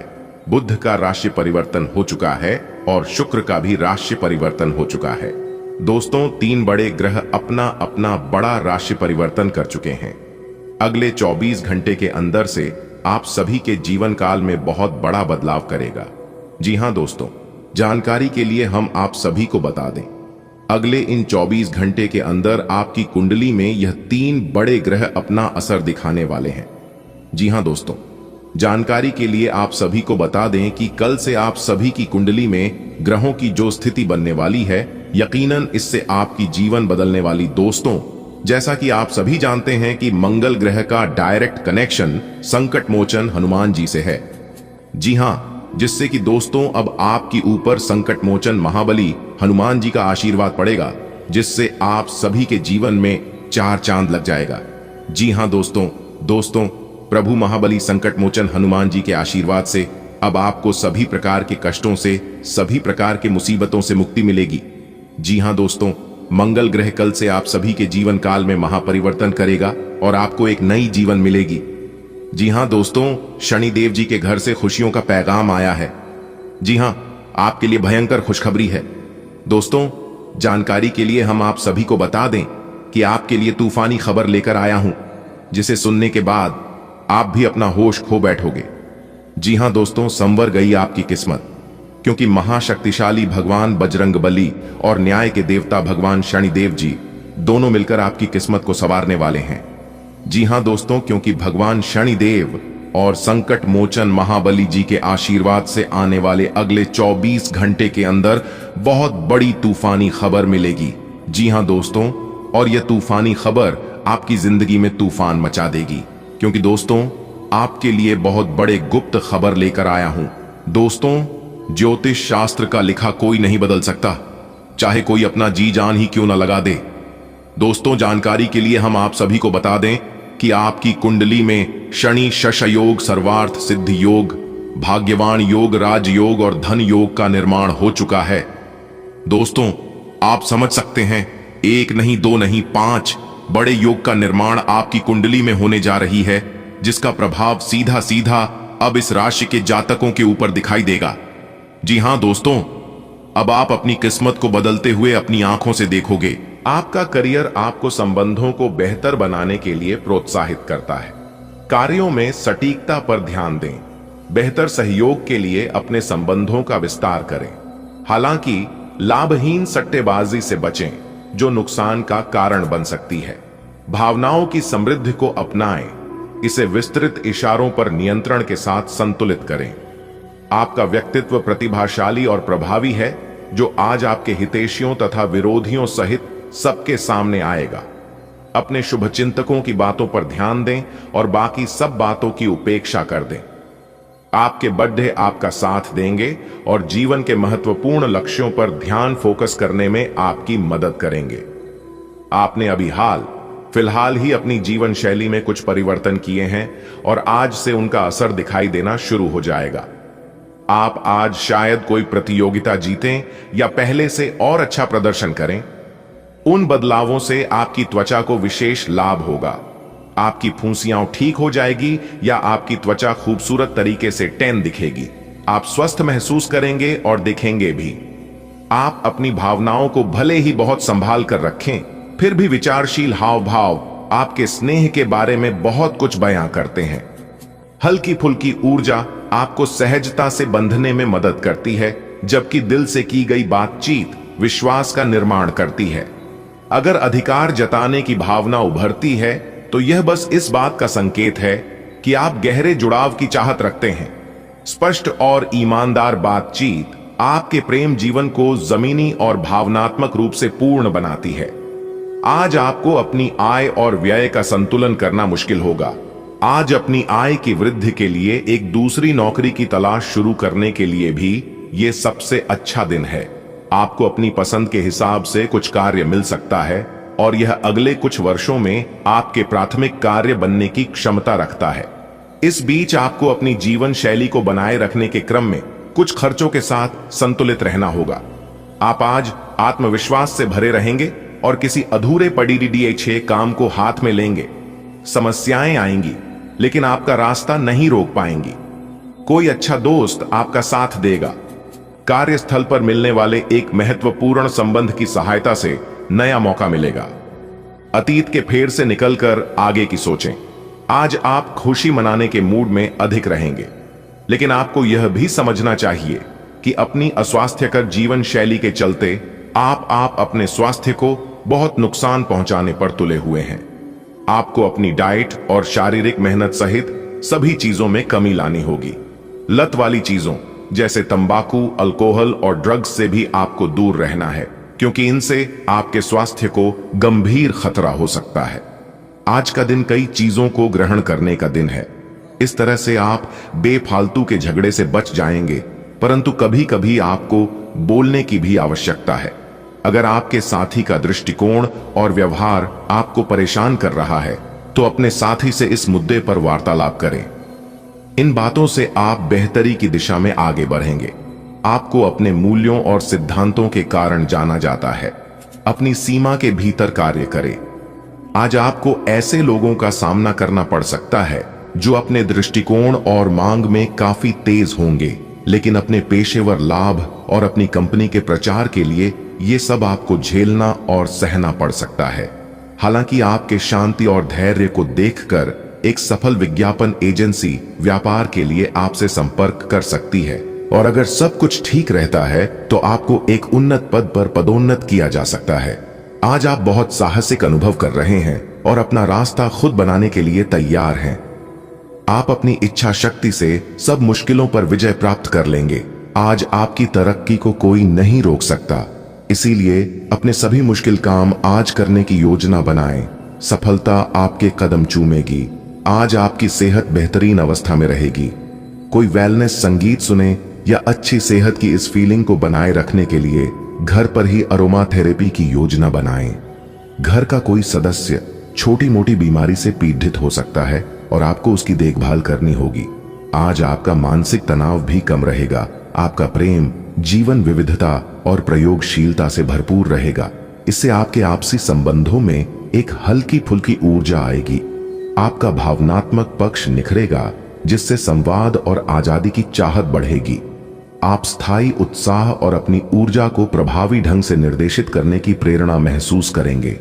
बुध का राशि परिवर्तन हो चुका है और शुक्र का भी राशि परिवर्तन हो चुका है। दोस्तों, 3 बड़े ग्रह अपना अपना बड़ा राशि परिवर्तन कर चुके हैं। अगले 24 घंटे के अंदर से आप सभी के जीवन काल में बहुत बड़ा बदलाव करेगा। जी हां दोस्तों, जानकारी के लिए हम आप सभी को बता दें, अगले इन 24 घंटे के अंदर आपकी कुंडली में यह 3 बड़े ग्रह अपना असर दिखाने वाले हैं। जी हां दोस्तों, जानकारी के लिए आप सभी को बता दें कि कल से आप सभी की कुंडली में ग्रहों की जो स्थिति बनने वाली है, यकीनन इससे आपकी जीवन बदलने वाली। दोस्तों, जैसा कि आप सभी जानते हैं कि मंगल ग्रह का डायरेक्ट कनेक्शन संकट मोचन हनुमान जी से है। जी हां, जिससे कि दोस्तों अब आपकी ऊपर संकट मोचन महाबली हनुमान जी का आशीर्वाद पड़ेगा, जिससे आप सभी के जीवन में 4 चांद लग जाएगा। जी हाँ दोस्तों, प्रभु महाबली संकट मोचन हनुमान जी के आशीर्वाद से अब आपको सभी प्रकार के कष्टों से, सभी प्रकार के मुसीबतों से मुक्ति मिलेगी। जी हाँ दोस्तों, मंगल ग्रह कल से आप सभी के जीवन काल में महापरिवर्तन करेगा और आपको एक नई जीवन मिलेगी। जी हाँ दोस्तों, शनिदेव जी के घर से खुशियों का पैगाम आया है। जी हाँ, आपके लिए भयंकर खुशखबरी है। दोस्तों, जानकारी के लिए हम आप सभी को बता दें कि आपके लिए तूफानी खबर लेकर आया हूं, जिसे सुनने के बाद आप भी अपना होश खो बैठोगे। जी हां दोस्तों, संवर गई आपकी किस्मत, क्योंकि महाशक्तिशाली भगवान बजरंगबली और न्याय के देवता भगवान शनिदेव जी दोनों मिलकर आपकी किस्मत को संवारने वाले हैं। जी हां दोस्तों, क्योंकि भगवान शनिदेव और संकट मोचन महाबली जी के आशीर्वाद से आने वाले अगले 24 घंटे के अंदर बहुत बड़ी तूफानी खबर मिलेगी। जी हां दोस्तों, और यह तूफानी खबर आपकी जिंदगी में तूफान मचा देगी, क्योंकि दोस्तों आपके लिए बहुत बड़े गुप्त खबर लेकर आया हूं। दोस्तों, ज्योतिष शास्त्र का लिखा कोई नहीं बदल सकता, चाहे कोई अपना जी जान ही क्यों न लगा दे। दोस्तों, जानकारी के लिए हम आप सभी को बता दें कि आपकी कुंडली में शनि शश योग, सर्वार्थ सिद्धि योग, भाग्यवान योग, राजयोग और धन योग का निर्माण हो चुका है। दोस्तों, आप समझ सकते हैं, 1 नहीं 2 नहीं 5 बड़े योग का निर्माण आपकी कुंडली में होने जा रही है, जिसका प्रभाव सीधा सीधा अब इस राशि के जातकों के ऊपर दिखाई देगा। जी हां दोस्तों, अब आप अपनी किस्मत को बदलते हुए अपनी आंखों से देखोगे। आपका करियर आपको संबंधों को बेहतर बनाने के लिए प्रोत्साहित करता है। कार्यों में सटीकता पर ध्यान दें। बेहतर सहयोग के लिए अपने संबंधों का विस्तार करें। हालांकि लाभहीन सट्टेबाजी से बचें, जो नुकसान का कारण बन सकती है। भावनाओं की समृद्धि को अपनाएं, इसे विस्तृत इशारों पर नियंत्रण के साथ संतुलित करें। आपका व्यक्तित्व प्रतिभाशाली और प्रभावी है, जो आज आपके हितैषियों तथा विरोधियों सहित सबके सामने आएगा। अपने शुभचिंतकों की बातों पर ध्यान दें और बाकी सब बातों की उपेक्षा कर दें। आपके बड्ढे आपका साथ देंगे और जीवन के महत्वपूर्ण लक्ष्यों पर ध्यान फोकस करने में आपकी मदद करेंगे। आपने अभी फिलहाल ही अपनी जीवन शैली में कुछ परिवर्तन किए हैं और आज से उनका असर दिखाई देना शुरू हो जाएगा। आप आज शायद कोई प्रतियोगिता जीतें या पहले से और अच्छा प्रदर्शन करें। उन बदलावों से आपकी त्वचा को विशेष लाभ होगा। आपकी फुंसियां ठीक हो जाएगी या आपकी त्वचा खूबसूरत तरीके से टैन दिखेगी। आप स्वस्थ महसूस करेंगे और दिखेंगे भी। आप अपनी भावनाओं को भले ही बहुत संभाल कर रखें, फिर भी विचारशील हाव भाव आपके स्नेह के बारे में बहुत कुछ बयां करते हैं। हल्की फुल्की ऊर्जा आपको सहजता से बंधने में मदद करती है, जबकि दिल से की गई बातचीत विश्वास का निर्माण करती है। अगर अधिकार जताने की भावना उभरती है, तो यह बस इस बात का संकेत है कि आप गहरे जुड़ाव की चाहत रखते हैं। स्पष्ट और ईमानदार बातचीत आपके प्रेम जीवन को जमीनी और भावनात्मक रूप से पूर्ण बनाती है। आज आपको अपनी आय और व्यय का संतुलन करना मुश्किल होगा। आज अपनी आय की वृद्धि के लिए एक दूसरी नौकरी की तलाश शुरू करने के लिए भी यह सबसे अच्छा दिन है। आपको अपनी पसंद के हिसाब से कुछ कार्य मिल सकता है और यह अगले कुछ वर्षों में आपके प्राथमिक कार्य बनने की क्षमता रखता है। इस बीच आपको अपनी जीवन शैली को बनाए रखने के क्रम में कुछ खर्चों के साथ संतुलित रहना होगा। आप आज आत्मविश्वास से भरे रहेंगे और किसी अधूरे पड़ी छे काम को हाथ में लेंगे। समस्याएं आएंगी, लेकिन आपका रास्ता नहीं रोक पाएंगी। कोई अच्छा दोस्त आपका साथ देगा। कार्यस्थल पर मिलने वाले एक महत्वपूर्ण संबंध की सहायता से नया मौका मिलेगा। अतीत के फेर से निकलकर आगे की सोचें। आज आप खुशी मनाने के मूड में अधिक रहेंगे, लेकिन आपको यह भी समझना चाहिए कि अपनी अस्वास्थ्यकर जीवन शैली के चलते आप अपने स्वास्थ्य को बहुत नुकसान पहुंचाने पर तुले हुए हैं। आपको अपनी डाइट और शारीरिक मेहनत सहित सभी चीजों में कमी लानी होगी। लत वाली चीजों जैसे तंबाकू, अल्कोहल और ड्रग्स से भी आपको दूर रहना है, क्योंकि इनसे आपके स्वास्थ्य को गंभीर खतरा हो सकता है। आज का दिन कई चीजों को ग्रहण करने का दिन है। इस तरह से आप बेफालतू के झगड़े से बच जाएंगे, परंतु कभी कभी आपको बोलने की भी आवश्यकता है। अगर आपके साथी का दृष्टिकोण और व्यवहार आपको परेशान कर रहा है तो अपने साथी से इस मुद्दे पर वार्तालाप करें। इन बातों से आप बेहतरी की दिशा में आगे बढ़ेंगे। आपको अपने मूल्यों और सिद्धांतों के कारण जाना जाता है। अपनी सीमा के भीतर कार्य करें। आज आपको ऐसे लोगों का सामना करना पड़ सकता है जो अपने दृष्टिकोण और मांग में काफी तेज होंगे, लेकिन अपने पेशेवर लाभ और अपनी कंपनी के प्रचार के लिए ये सब आपको झेलना और सहना पड़ सकता है। हालांकि आपके शांति और धैर्य को देखकर एक सफल विज्ञापन एजेंसी व्यापार के लिए आपसे संपर्क कर सकती है, और अगर सब कुछ ठीक रहता है तो आपको एक उन्नत पद पर पदोन्नत किया जा सकता है। आज आप बहुत साहसिक अनुभव कर रहे हैं और अपना रास्ता खुद बनाने के लिए तैयार हैं। आप अपनी इच्छा शक्ति से सब मुश्किलों पर विजय प्राप्त कर लेंगे। आज आपकी तरक्की को कोई नहीं रोक सकता, इसीलिए अपने सभी मुश्किल काम आज करने की योजना बनाएं। सफलता आपके कदम चूमेगी। आज आपकी सेहत बेहतरीन अवस्था में रहेगी। कोई वेलनेस संगीत सुने या अच्छी सेहत की इस फीलिंग को बनाए रखने के लिए घर पर ही अरोमा थेरेपी की योजना बनाएं। घर का कोई सदस्य छोटी मोटी बीमारी से पीड़ित हो सकता है और आपको उसकी देखभाल करनी होगी। आज आपका मानसिक तनाव भी कम रहेगा। आपका प्रेम जीवन विविधता और प्रयोगशीलता से भरपूर रहेगा। इससे आपके आपसी संबंधों में एक हल्की फुल्की ऊर्जा आएगी। आपका भावनात्मक पक्ष निखरेगा, जिससे संवाद और आजादी की चाहत बढ़ेगी। आप स्थायी उत्साह और अपनी ऊर्जा को प्रभावी ढंग से निर्देशित करने की प्रेरणा महसूस करेंगे,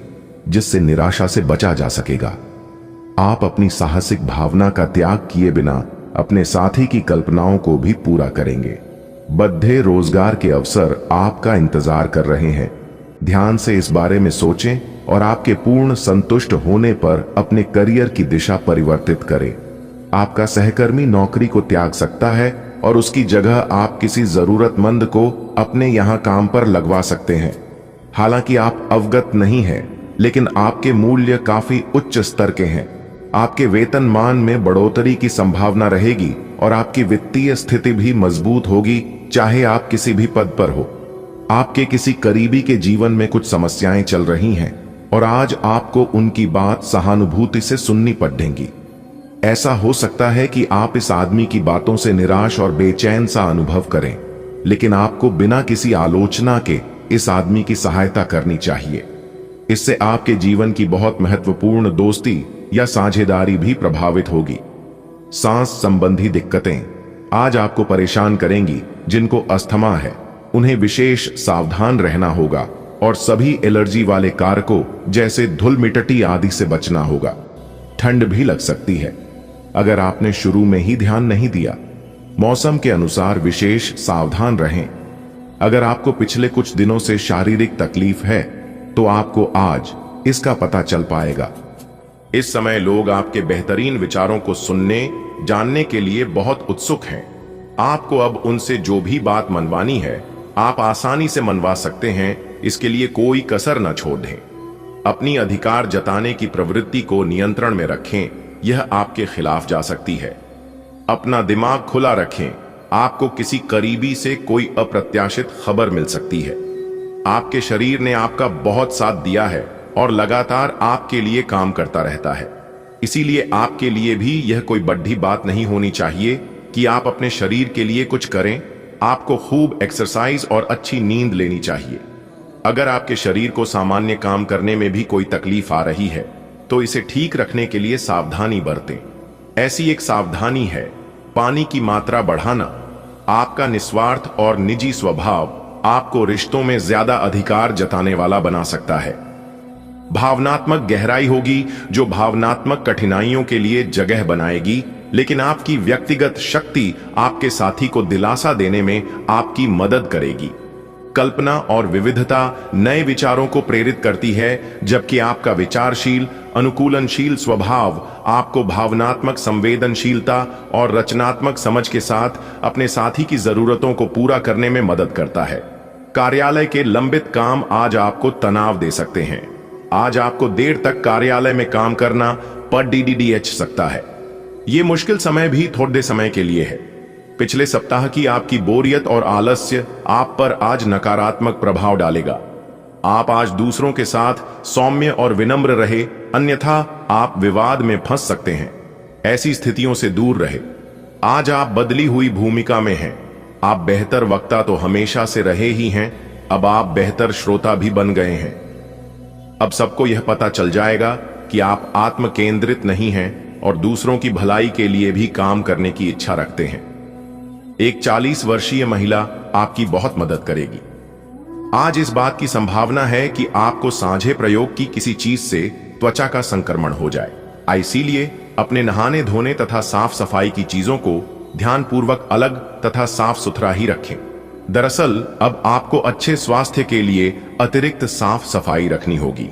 जिससे निराशा से बचा जा सकेगा। आप अपनी साहसिक भावना का त्याग किए बिना अपने साथी की कल्पनाओं को भी पूरा करेंगे। बद्धे रोजगार के अवसर आपका इंतजार कर रहे हैं। ध्यान से इस बारे में सोचें और आपके पूर्ण संतुष्ट होने पर अपने करियर की दिशा परिवर्तित करें। आपका सहकर्मी नौकरी को त्याग सकता है और उसकी जगह आप किसी जरूरतमंद को अपने यहां काम पर लगवा सकते हैं। हालांकि आप अवगत नहीं हैं, लेकिन आपके मूल्य काफी उच्च स्तर के हैं। आपके वेतन मान में बढ़ोतरी की संभावना रहेगी और आपकी वित्तीय स्थिति भी मजबूत होगी, चाहे आप किसी भी पद पर हो। आपके किसी करीबी के जीवन में कुछ समस्याएं चल रही हैं और आज आपको उनकी बात सहानुभूति से सुननी पड़ेगी। ऐसा हो सकता है कि आप इस आदमी की बातों से निराश और बेचैन सा अनुभव करें, लेकिन आपको बिना किसी आलोचना के इस आदमी की सहायता करनी चाहिए। इससे आपके जीवन की बहुत महत्वपूर्ण दोस्ती या साझेदारी भी प्रभावित होगी। सांस संबंधी दिक्कतें आज आपको परेशान करेंगी। जिनको अस्थमा है उन्हें विशेष सावधान रहना होगा और सभी एलर्जी वाले कारकों जैसे धूल मिट्टी आदि से बचना होगा। ठंड भी लग सकती है अगर आपने शुरू में ही ध्यान नहीं दिया। मौसम के अनुसार विशेष सावधान रहें। अगर आपको पिछले कुछ दिनों से शारीरिक तकलीफ है तो आपको आज इसका पता चल पाएगा। इस समय लोग आपके बेहतरीन विचारों को सुनने जानने के लिए बहुत उत्सुक हैं। आपको अब उनसे जो भी बात मनवानी है आप आसानी से मनवा सकते हैं। इसके लिए कोई कसर न छोड़ दें। अपनी अधिकार जताने की प्रवृत्ति को नियंत्रण में रखें, यह आपके खिलाफ जा सकती है। अपना दिमाग खुला रखें, आपको किसी करीबी से कोई अप्रत्याशित खबर मिल सकती है। आपके शरीर ने आपका बहुत साथ दिया है और लगातार आपके लिए काम करता रहता है। इसीलिए आपके लिए भी यह कोई बड़ी बात नहीं होनी चाहिए कि आप अपने शरीर के लिए कुछ करें। आपको खूब एक्सरसाइज और अच्छी नींद लेनी चाहिए। अगर आपके शरीर को सामान्य काम करने में भी कोई तकलीफ आ रही है तो इसे ठीक रखने के लिए सावधानी बरतें। ऐसी एक सावधानी है पानी की मात्रा बढ़ाना। आपका निस्वार्थ और निजी स्वभाव आपको रिश्तों में ज्यादा अधिकार जताने वाला बना सकता है। भावनात्मक गहराई होगी जो भावनात्मक कठिनाइयों के लिए जगह बनाएगी, लेकिन आपकी व्यक्तिगत शक्ति आपके साथी को दिलासा देने में आपकी मदद करेगी। कल्पना और विविधता नए विचारों को प्रेरित करती है, जबकि आपका विचारशील अनुकूलनशील स्वभाव आपको भावनात्मक संवेदनशीलता और रचनात्मक समझ के साथ अपने साथी की जरूरतों को पूरा करने में मदद करता है। कार्यालय के लंबित काम आज आपको तनाव दे सकते हैं। आज आपको देर तक कार्यालय में काम करना पड़ सकता है। ये मुश्किल समय भी थोड़े समय के लिए है। पिछले सप्ताह की आपकी बोरियत और आलस्य आप पर आज नकारात्मक प्रभाव डालेगा। आप आज दूसरों के साथ सौम्य और विनम्र रहे, अन्यथा आप विवाद में फंस सकते हैं। ऐसी स्थितियों से दूर रहे। आज आप बदली हुई भूमिका में हैं। आप बेहतर वक्ता तो हमेशा से रहे ही हैं, अब आप बेहतर श्रोता भी बन गए हैं। अब सबको यह पता चल जाएगा कि आप आत्म केंद्रित नहीं हैं और दूसरों की भलाई के लिए भी काम करने की इच्छा रखते हैं। एक 40 वर्षीय महिला आपकी बहुत मदद करेगी। आज इस बात की संभावना है कि आपको साझे प्रयोग की किसी चीज से त्वचा का संक्रमण हो जाए। इसीलिए अपने नहाने धोने तथा साफ सफाई की चीजों को ध्यानपूर्वक अलग तथा साफ सुथरा ही रखें। दरअसल अब आपको अच्छे स्वास्थ्य के लिए अतिरिक्त साफ सफाई रखनी होगी।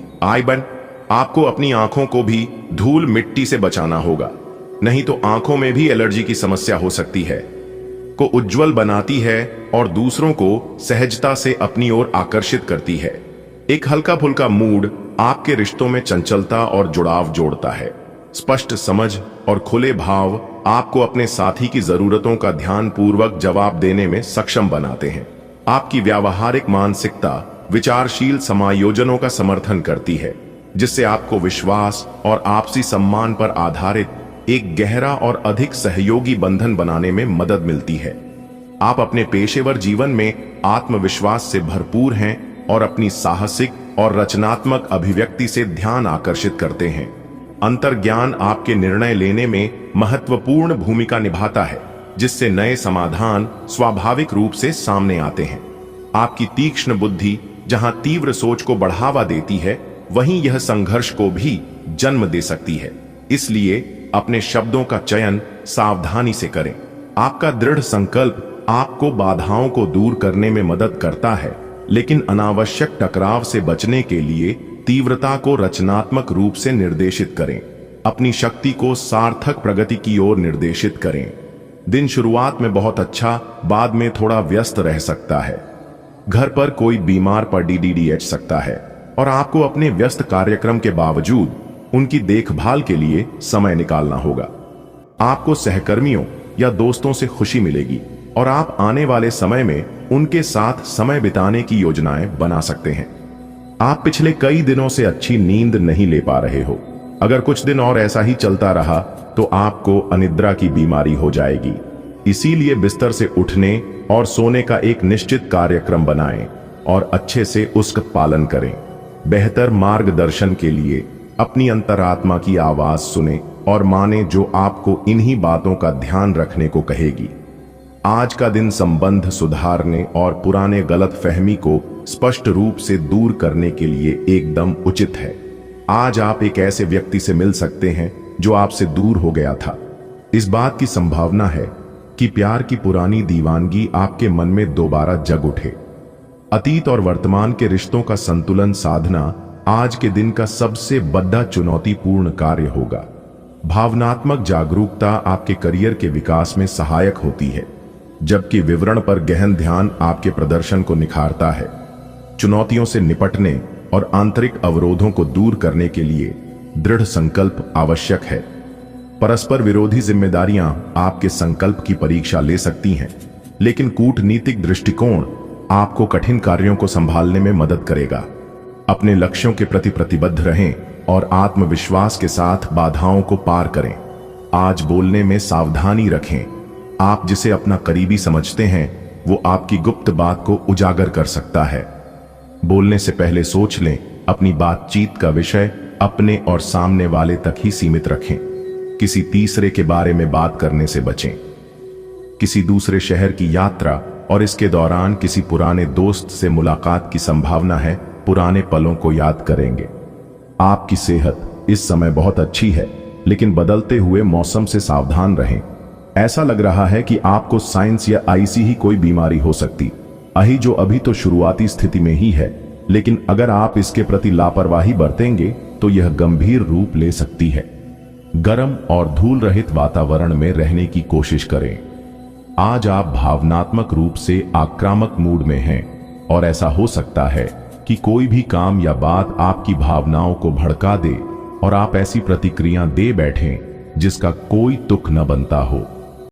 आपको अपनी आंखों को भी धूल मिट्टी से बचाना होगा, नहीं तो आंखों में भी एलर्जी की समस्या हो सकती है। को उज्जवल बनाती है और दूसरों को सहजता से अपनी ओर आकर्षित करती है। एक हल्का फुल्का मूड आपके रिश्तों में चंचलता और जुड़ाव जोड़ता है। स्पष्ट समझ और खुले भाव आपको अपने साथी की जरूरतों का ध्यानपूर्वक जवाब देने में सक्षम बनाते हैं। आपकी व्यावहारिक मानसिकता विचारशील समायोजनों का समर्थन करती है, जिससे आपको विश्वास और आपसी सम्मान पर आधारित एक गहरा और अधिक सहयोगी बंधन बनाने में मदद मिलती है। आप अपने पेशेवर जीवन में आत्मविश्वास से भरपूर हैं और अपनी साहसिक और रचनात्मक अभिव्यक्ति से ध्यान आकर्षित करते हैं। अंतर्ज्ञान आपके निर्णय लेने में महत्वपूर्ण भूमिका निभाता है, जिससे नए समाधान स्वाभाविक रूप से सामने आते हैं। आपकी तीक्ष्ण बुद्धि जहां तीव्र सोच को बढ़ावा देती है, वहीं यह संघर्ष को भी जन्म दे सकती है। इसलिए अपने शब्दों का चयन सावधानी से करें। आपका दृढ़ संकल्प आपको बाधाओं को दूर करने में मदद करता है, लेकिन अनावश्यक टकराव से बचने के लिए तीव्रता को रचनात्मक रूप से निर्देशित करें। अपनी शक्ति को सार्थक प्रगति की ओर निर्देशित करें। दिन शुरुआत में बहुत अच्छा, बाद में थोड़ा व्यस्त रह सकता है। घर पर कोई बीमार पड़ DDDH सकता है और आपको अपने व्यस्त कार्यक्रम के बावजूद उनकी देखभाल के लिए समय निकालना होगा। आपको सहकर्मियों या दोस्तों से खुशी मिलेगी और आप आने वाले समय में उनके साथ समय बिताने की योजनाएं बना सकते हैं। आप पिछले कई दिनों से अच्छी नींद नहीं ले पा रहे हो। अगर कुछ दिन और ऐसा ही चलता रहा तो आपको अनिद्रा की बीमारी हो जाएगी। इसीलिए बिस्तर से उठने और सोने का एक निश्चित कार्यक्रम बनाएं और अच्छे से उसका पालन करें। बेहतर मार्गदर्शन के लिए अपनी अंतरात्मा की आवाज सुने और माने जो आपको इन्हीं बातों का ध्यान रखने को कहेगी। आज का दिन संबंध सुधारने और पुराने गलतफहमी को स्पष्ट रूप से दूर करने के लिए एकदम उचित है। आज आप एक ऐसे व्यक्ति से मिल सकते हैं जो आपसे दूर हो गया था। इस बात की संभावना है कि प्यार की पुरानी दीवानगी आपके मन में दोबारा जग उठे। अतीत और वर्तमान के रिश्तों का संतुलन साधना आज के दिन का सबसे बड़ा चुनौतीपूर्ण कार्य होगा। भावनात्मक जागरूकता आपके करियर के विकास में सहायक होती है, जबकि विवरण पर गहन ध्यान आपके प्रदर्शन को निखारता है। चुनौतियों से निपटने और आंतरिक अवरोधों को दूर करने के लिए दृढ़ संकल्प आवश्यक है। परस्पर विरोधी जिम्मेदारियां आपके संकल्प की परीक्षा ले सकती हैं, लेकिन कूटनीतिक दृष्टिकोण आपको कठिन कार्यों को संभालने में मदद करेगा। अपने लक्ष्यों के प्रति प्रतिबद्ध रहें और आत्मविश्वास के साथ बाधाओं को पार करें। आज बोलने में सावधानी रखें। आप जिसे अपना करीबी समझते हैं वो आपकी गुप्त बात को उजागर कर सकता है। बोलने से पहले सोच लें। अपनी बातचीत का विषय अपने और सामने वाले तक ही सीमित रखें। किसी तीसरे के बारे में बात करने से बचें। किसी दूसरे शहर की यात्रा और इसके दौरान किसी पुराने दोस्त से मुलाकात की संभावना है। पुराने पलों को याद करेंगे। आपकी सेहत इस समय बहुत अच्छी है, लेकिन बदलते हुए मौसम से सावधान रहें। ऐसा लग रहा है कि आपको साइंस या ऐसी ही कोई बीमारी हो सकती है, जो अभी तो शुरुआती स्थिति में ही है, लेकिन अगर आप इसके प्रति लापरवाही बरतेंगे तो यह गंभीर रूप ले सकती है। गर्म और धूल रहित वातावरण में रहने की कोशिश करें। आज आप भावनात्मक रूप से आक्रामक मूड में हैं और ऐसा हो सकता है कि कोई भी काम या बात आपकी भावनाओं को भड़का दे और आप ऐसी प्रतिक्रिया दे बैठें जिसका कोई तुक न बनता हो।